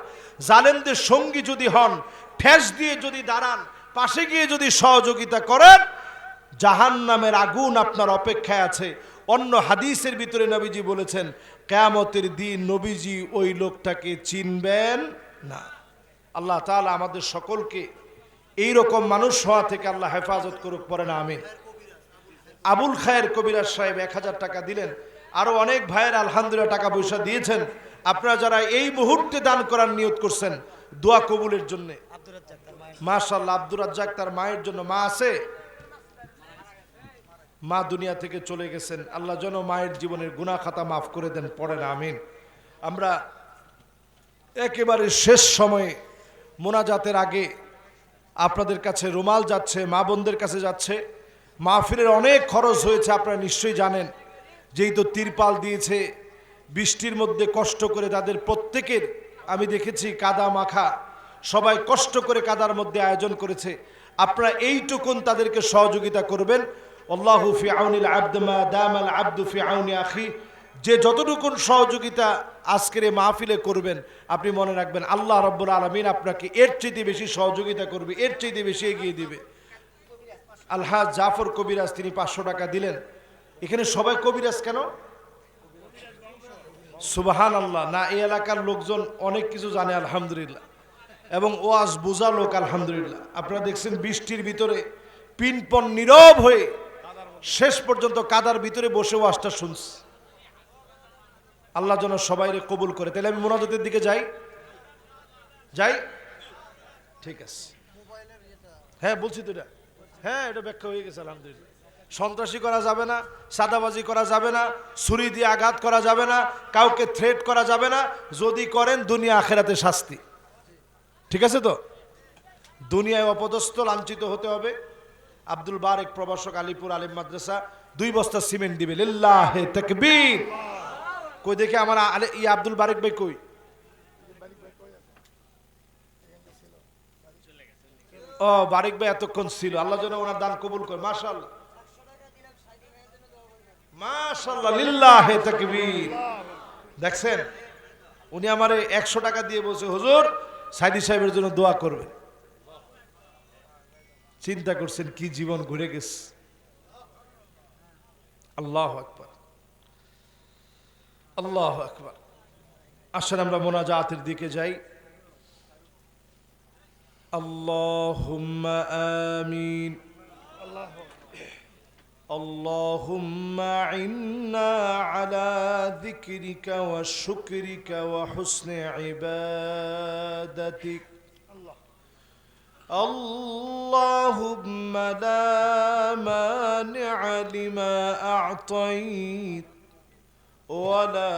জালেমদের সঙ্গী যদি হন, ঠেস দিয়ে যদি দাঁড়ান, পাশে গিয়ে যদি সহযোগিতা করেন, জাহান্নামের আগুন আপনার অপেক্ষায় আছে। অন্য হাদিসের ভিতরে নবীজি বলেছেন, কিয়ামতের দিন নবীজি ওই লোকটাকে চিনবেন না। আল্লাহ তাআলা আমাদের সকলকে এই রকম মানুষ হওয়া থেকে আল্লাহ হেফাজত করুক, পড়েন আমিন। আবুল খায়ের কবিরাজ সাহেব ১০০০ টাকা দিলেন, আরো অনেক ভাইয়ের আলহামদুলিল্লাহ টাকা পয়সা দিয়েছেন। আপনারা যারা এই মুহূর্তে দান করার নিয়ত করছেন দোয়া কবুলের জন্য, মাশাআল্লাহ। আব্দুর রাজ্জাক তার মায়ের জন্য, মা আছে, মা দুনিয়া থেকে চলে গেছেন, আল্লাহ যেন মায়ের জীবনের গুনাহ খাতা মাফ করে দেন, পড়েন আমিন। আমরা একেবারে শেষ সময়ে মোনাজাতের আগে আপনাদের কাছে রুমাল যাচ্ছে, মা বোনদের কাছে যাচ্ছে। মাহফিলের অনেক খরচ হয়েছে, আপনারা নিশ্চয়ই জানেন। যেই তো তিরপাল দিয়েছে, বৃষ্টির মধ্যে কষ্ট করে তাদের প্রত্যেকের আমি দেখেছি কাদা মাখা, সবাই কষ্ট করে কাদার মধ্যে আয়োজন করেছে। আপনারা এইটুকুন তাদেরকে সহযোগিতা করবেন। আল্লাহু ফি আউনিল আবদ মা দামাল আবদু ফি আউনি আখি, যে যতটুকুন সহযোগিতা আজকের এই মাহফিলে করবেন, আপনি মনে রাখবেন আল্লাহ রাব্বুল আলামিন আপনাকে এর চেয়ে বেশি সহযোগিতা করবে, এর চেয়ে বেশি এগিয়ে দিবে। আলহাজ জাফর কবিরাজ তিনি ৫০০ টাকা দিলেন। এখানে সবাই কবিরাজ কেন? সুবহানাল্লাহ। না, এই এলাকার লোকজন অনেক কিছু জানে আলহামদুলিল্লাহ, এবং ওয়াজ বোঝা লোক আলহামদুলিল্লাহ। আপনারা দেখছেন বৃষ্টির ভিতরে পিনপন নীরব হয়ে শেষ পর্যন্ত কাদার ভিতরে বসে ওয়াজটা শুনছে। আল্লাহ যেন সবাইরে কবুল করে। তাহলে আমি মোনাজাতের দিকে যাই, ঠিক আছে। হ্যাঁ বলছি তো, এটা হ্যাঁ এটা ব্যাখ্যা হয়ে গেছে আলহামদুলিল্লাহ। সন্ত্রাসী করা যাবে না, সাদাবাজি করা যাবে না, ছুরি দিয়ে আঘাত করা যাবে না, কাউকে থ্রেট করা যাবে না। যদি করেন দুনিয়া আখেরাতে শাস্তি, ঠিক আছে তো? দুনিয়ায় অপদস্থ লাঞ্ছিত হতে হবে। আব্দুল বারেক প্রভাষক, আলিপুর আলিম মাদ্রাসা, 2 বস্তা সিমেন্ট দিবে, লিল্লাহে তাকবীর। কই দেখে আমার আব্দুল বারেক ভাই কই? ও বারেক ভাই এতক্ষণ ছিল, আল্লাহ যেন ওনার দান কবুল করে। মাশাআল্লাহ মাশাআল্লাহ, লিল্লাহে তাকবীর। দেখছেন, উনি আমারে 100 টাকা দিয়ে বলছে, হুজুর সাইদি সাহেবের জন্য দোয়া করবেন। চিন্তা করছেন কি জীবন ঘুরে গেছে। আল্লাহু আকবার, আল্লাহু আকবার। আসলে আমরা মোনাজাতের দিকে যাই। আল্লাহুম্মা আমিন। আল্লাহুম্মা ইন্না আলা যিকরিকা ওয়া শুকরিকা ওয়া হুসনি ইবাদাতিক। اللهم لا مانع لما أعطيت ولا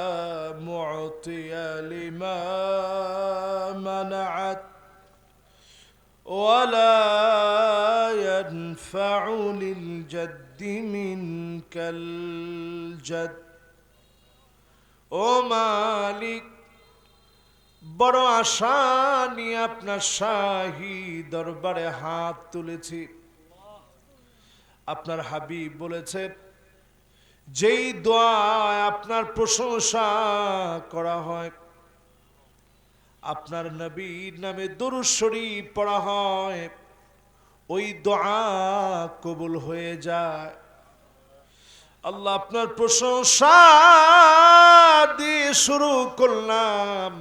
معطي لما منعت ولا ينفع للجد منك الجد ও মালিক, বড় আশা নিয়ে আপনার শাহী দরবারে হাত তুলেছি। আপনার হাবিব বলেছেন, যেই দোয়া আপনার প্রশংসা করা হয়, আপনার নবীর নামে দুরূদ শরীফ পড়া হয়, ওই দোয়া কবুল হয়ে যায়। আল্লাহ আপনার প্রশংসা দিয়ে শুরু করলাম,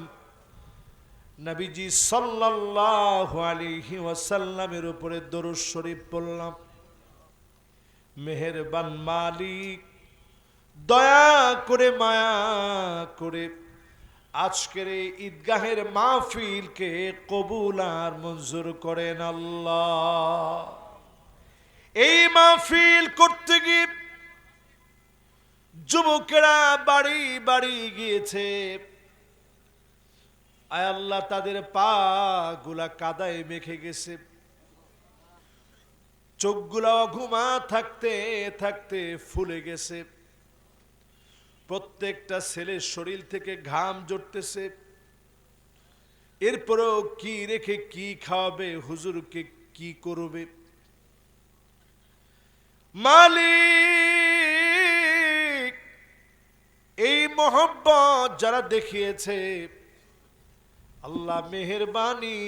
নবীজি সাল্লাল্লাহু আলাইহি ওয়াসাল্লামের উপরে দরুদ শরীফ পড়লাম। মেহেরবান মালিক, দয়া করে মায়া করে আজকের এই ঈদগাহের মাহফিলকে কবুল আর মঞ্জুর করেন আল্লাহ। এই মাহফিল করতে গিয়ে যুবকেরা বাড়ি বাড়ি গিয়েছে, আয় আল্লাহ তাদের পা গুলা কাদায় মেখে গেছে, চোখগুলা ঘুমা থাকতে থাকতে ফুলে গেছে, প্রত্যেকটা ছেলের শরীর থেকে ঘাম ঝরতেছে। এরপরেও কি রেখে কি খাওয়াবে, হুজুরকে কি করবে? মালিক এই মোহব্বত যারা দেখিয়েছে, আল্লাহ মেহেরবানি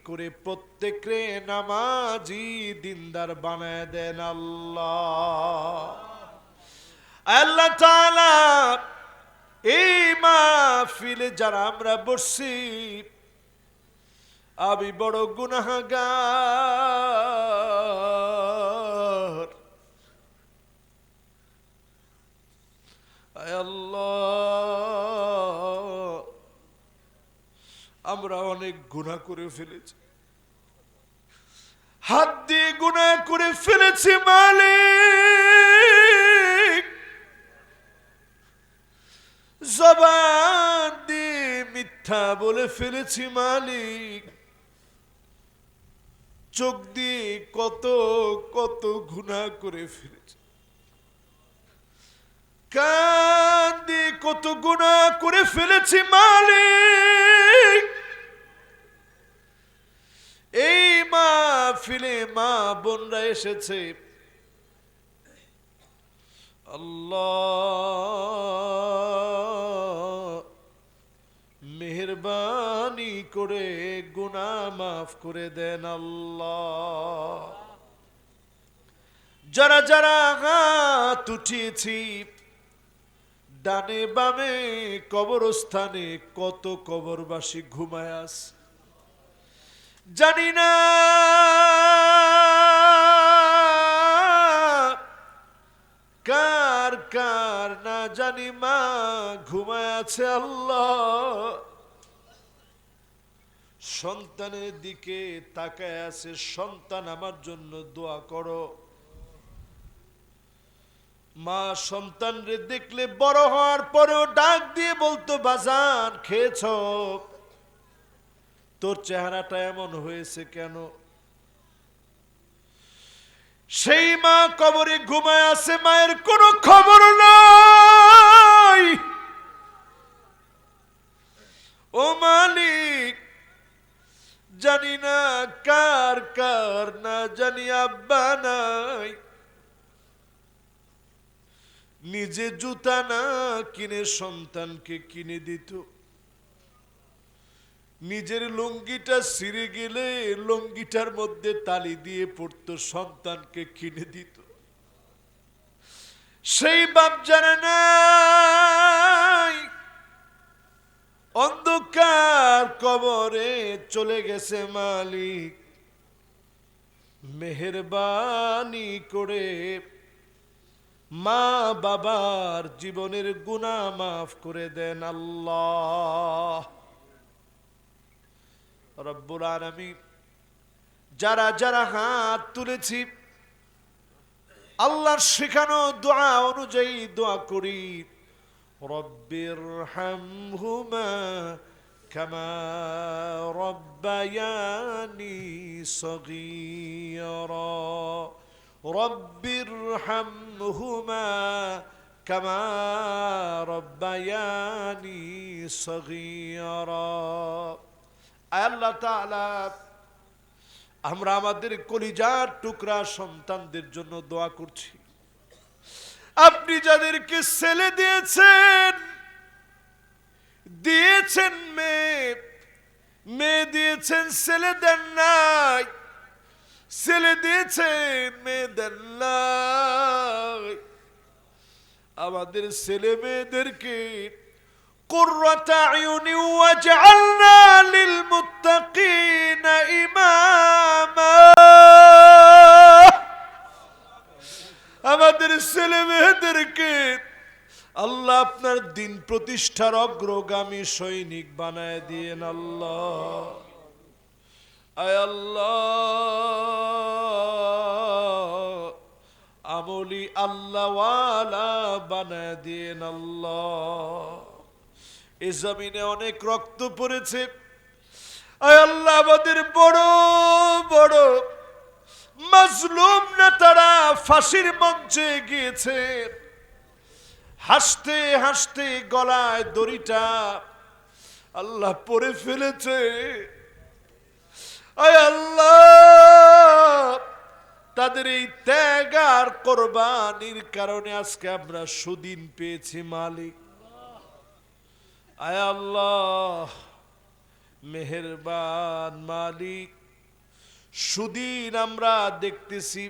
করে প্রত্যেকরে নামাজি দিনদার বানায় দেন আল্লাহ। আল্লাহ তাআলা এই মাহফিলে যারা আমরা বসছি, আমি বড় গুনাহগার, আয় আল্লাহ আমরা অনেক গুনাহ করে ফেলেছি, হাত দিয়ে গুনাহ করে ফেলেছি মালিক, জবান দিয়ে মিথ্যা বলে ফেলেছি মালিক, চোখ দিয়ে কত কত গুনাহ করে ফেলেছি, কান দিয়ে কত গুনাহ করে ফেলেছি মালিক। এই মাহফিলে মা বোনরা এসেছে, আল্লাহ মেহেরবানি করে গুনাহ মাফ করে দেন আল্লাহ। যারা যারা হাত উঠিয়েছি, ডানে বামে কবরস্থানে কত কবরবাসী ঘুমায় আছে জানি না, কার কার না জানি মা ঘুমায় আছে আল্লাহ, সন্তানের দিকে তাকায় আছে, সন্তান আমার জন্য দোয়া করো। মা সন্তানরে দেখলে বড় হওয়ার পরেও ডাক দিয়ে বলতো, বাজান খেয়েছ? তোর চেহারাটা এমন হয়েছে কেন? সেই মা কবরে ঘুমায় আছে, মায়ের কোনো খবর নাই। ও মালিক, জানি না কার কার না জানি আব্বা নাই, নিজে জুতা না কিনে সন্তানকে কিনে দিত, নিজের লুঙ্গিটা ছিঁড়ে গেলে লুঙ্গিটার মধ্যে তালি দিয়ে পড়তো, সন্তানকে কিনে দিত। সেই বাপ জানে নাই, অন্ধকার কবরে চলে গেছে মালিক, মেহেরবানি করে মা বাবার জীবনের গুনাহ মাফ করে দেন আল্লাহ রব্বুল আলামিন। যারা যারা হাত তুলেছি, আল্লাহর শেখানো দোয়া অনুযায়ী দোয়া করি, রব্বিরহামহুমা কামা রব্বায়ানি সগীরা, রব্বিরহামহুমা কামা রব্বায়ানি সগীরা। আল্লাহ তাআলা আমরা আমাদের কলিজার টুকরা সন্তানদের জন্য দোয়া করছি, আপনি যাদেরকে ছেলে দিয়েছেন, দিয়েছেন মেয়ে, মেয়ে দিয়েছেন ছেলে দেন নাই, ছেলে দিয়েছেন মেয়ে দেন নাই, আমাদের ছেলে মেয়েদেরকে কুররাতা আয়ুনি ওয়াজআলনা লিল মুত্তাকিনা ইমামা, আমাদের ছেলে মেয়েদেরকে আল্লাহ আপনার দিন প্রতিষ্ঠার অগ্রগামী সৈনিক বানায় দিয়েন আল্লাহ। আয় আল্লাহ আমলি আল্লাহওয়ালা বানায় দিয়েন আল্লাহ। এ জমিনে অনেক রক্ত পড়েছে, আয় আল্লাহ আমাদের বড় বড় মাজলুম নেতারা ফাঁসির মঞ্চে গিয়েছে, হাসতে হাসতে গলায় দড়িটা আল্লাহ পরে ফেলেছে। আয় আল্লাহ তাদের এই ত্যাগ আর কোরবানির কারণে আজকে আমরা সুদিন পেয়েছি মালিক। আয় আল্লাহ মেহেরবান মালিক, সুদিন আমরা দেখতেছি,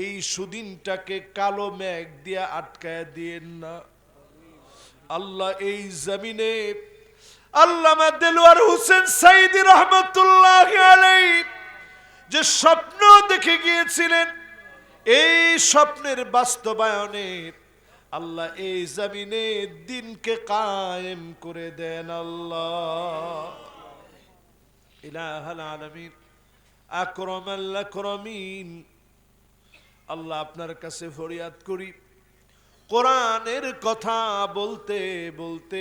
এই সুদিনটাকে কালো মেঘ দিয়ে আটকায় দিয়েন না আল্লাহ। এই জমিনে আল্লামা দেলোয়ার হোসেন সাইদি রহমতুল্লাহ আলাইহি যে স্বপ্ন দেখে গিয়েছিলেন, এই স্বপ্নের বাস্তবায়নে আল্লাহ এই জমিনে দিনকে কায়েম করে দেন আল্লাহ। ইলাহাল আলামিন আকরামাল আকরামিন, আল্লাহ আপনার কাছে ফরিয়াদ করি, কোরআনের কথা বলতে বলতে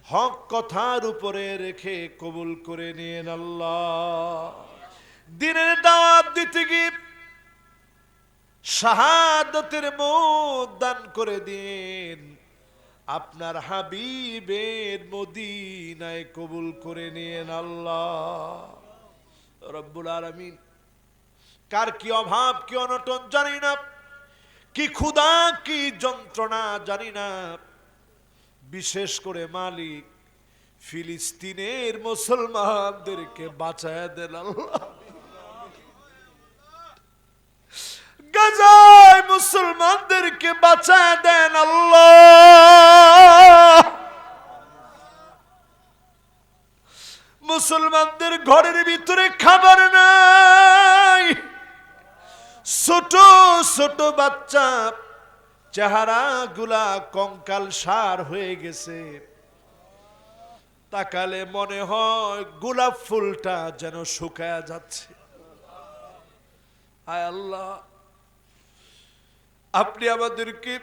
হক কথার উপরে রেখে কবুল করে নিয়েন আল্লাহ। দিনের দাওয়াত দিতে গিয়ে শাহাদাতের মওত দান করে দিন, আপনার হাবিবের মদিনায় কবুল করে নিয়েন আল্লাহ রব্বুল আলামিন। কার কি অভাব কি অনটন জানি না, কি ক্ষুধা কি যন্ত্রণা জানি না, বিশেষ করে মালিক ফিলিস্তিনের মুসলমানদেরকে বাঁচায় দেন আল্লাহ। গাজায় মুসলমানদেরকে বাঁচায় দেন আল্লাহ। মুসলমানদের ঘরের ভিতরে খাবার নাই, ছোট ছোট বাচ্চা চেহারা গুলা কঙ্কাল সার হয়ে গেছে, তাকালে মনে হয় গোলাপ ফুলটা যেন শুকায়া যাচ্ছে। আয় আল্লাহ আপনি আমাদেরকে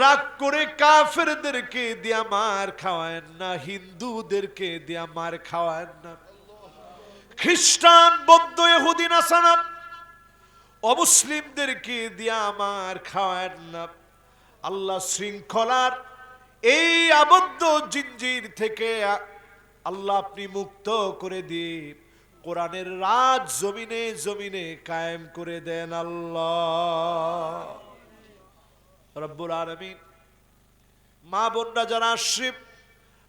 রাগ করে কাফেরদেরকে দিয়া মার খাওয়ায়েন না, হিন্দুদেরকে দিয়া মার খাওয়ায়েন না, খ্রিস্টান বৌদ্ধ ইহুদি নাসারা অমুসলিমদেরকে দিয়া মার খাওয়ায়েন না আল্লাহ। শৃঙ্খলার এই আবদ্ধ জিঞ্জির থেকে আল্লাহ আপনি মুক্ত করে দিয়ে কোরআনের রাজ জমিনে জমিনে কায়েম করে দেন আল্লাহ রব্বুল আলামিন। মা বোনরা যারা আশ্রিত,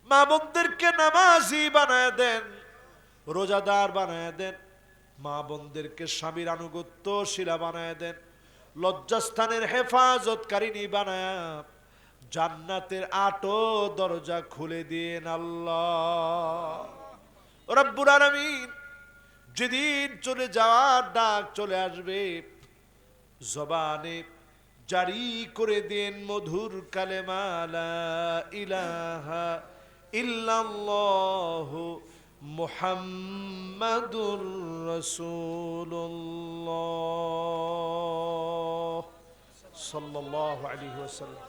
মা বোনদেরকে নামাজি বানায় দেন, রোজাদার বানায় দেন, মা বোনদেরকে স্বামীর আনুগত্যশীলা বানায় দেন, লজ্জাস্থানের হেফাজতকারিনী বানায় জান্নাতের আটো দরজা খুলে দিন আল্লাহ রব্বুল আলামিন। যেদিন চলে যাওয়ার ডাক চলে আসবে, জবানে জারি করে দেন মধুর কালেমা লা ইলাহা ইল্লাল্লাহু মুহাম্মাদুর রাসূলুল্লাহ সাল্লাল্লাহু আলাইহি ওয়াসাল্লাম।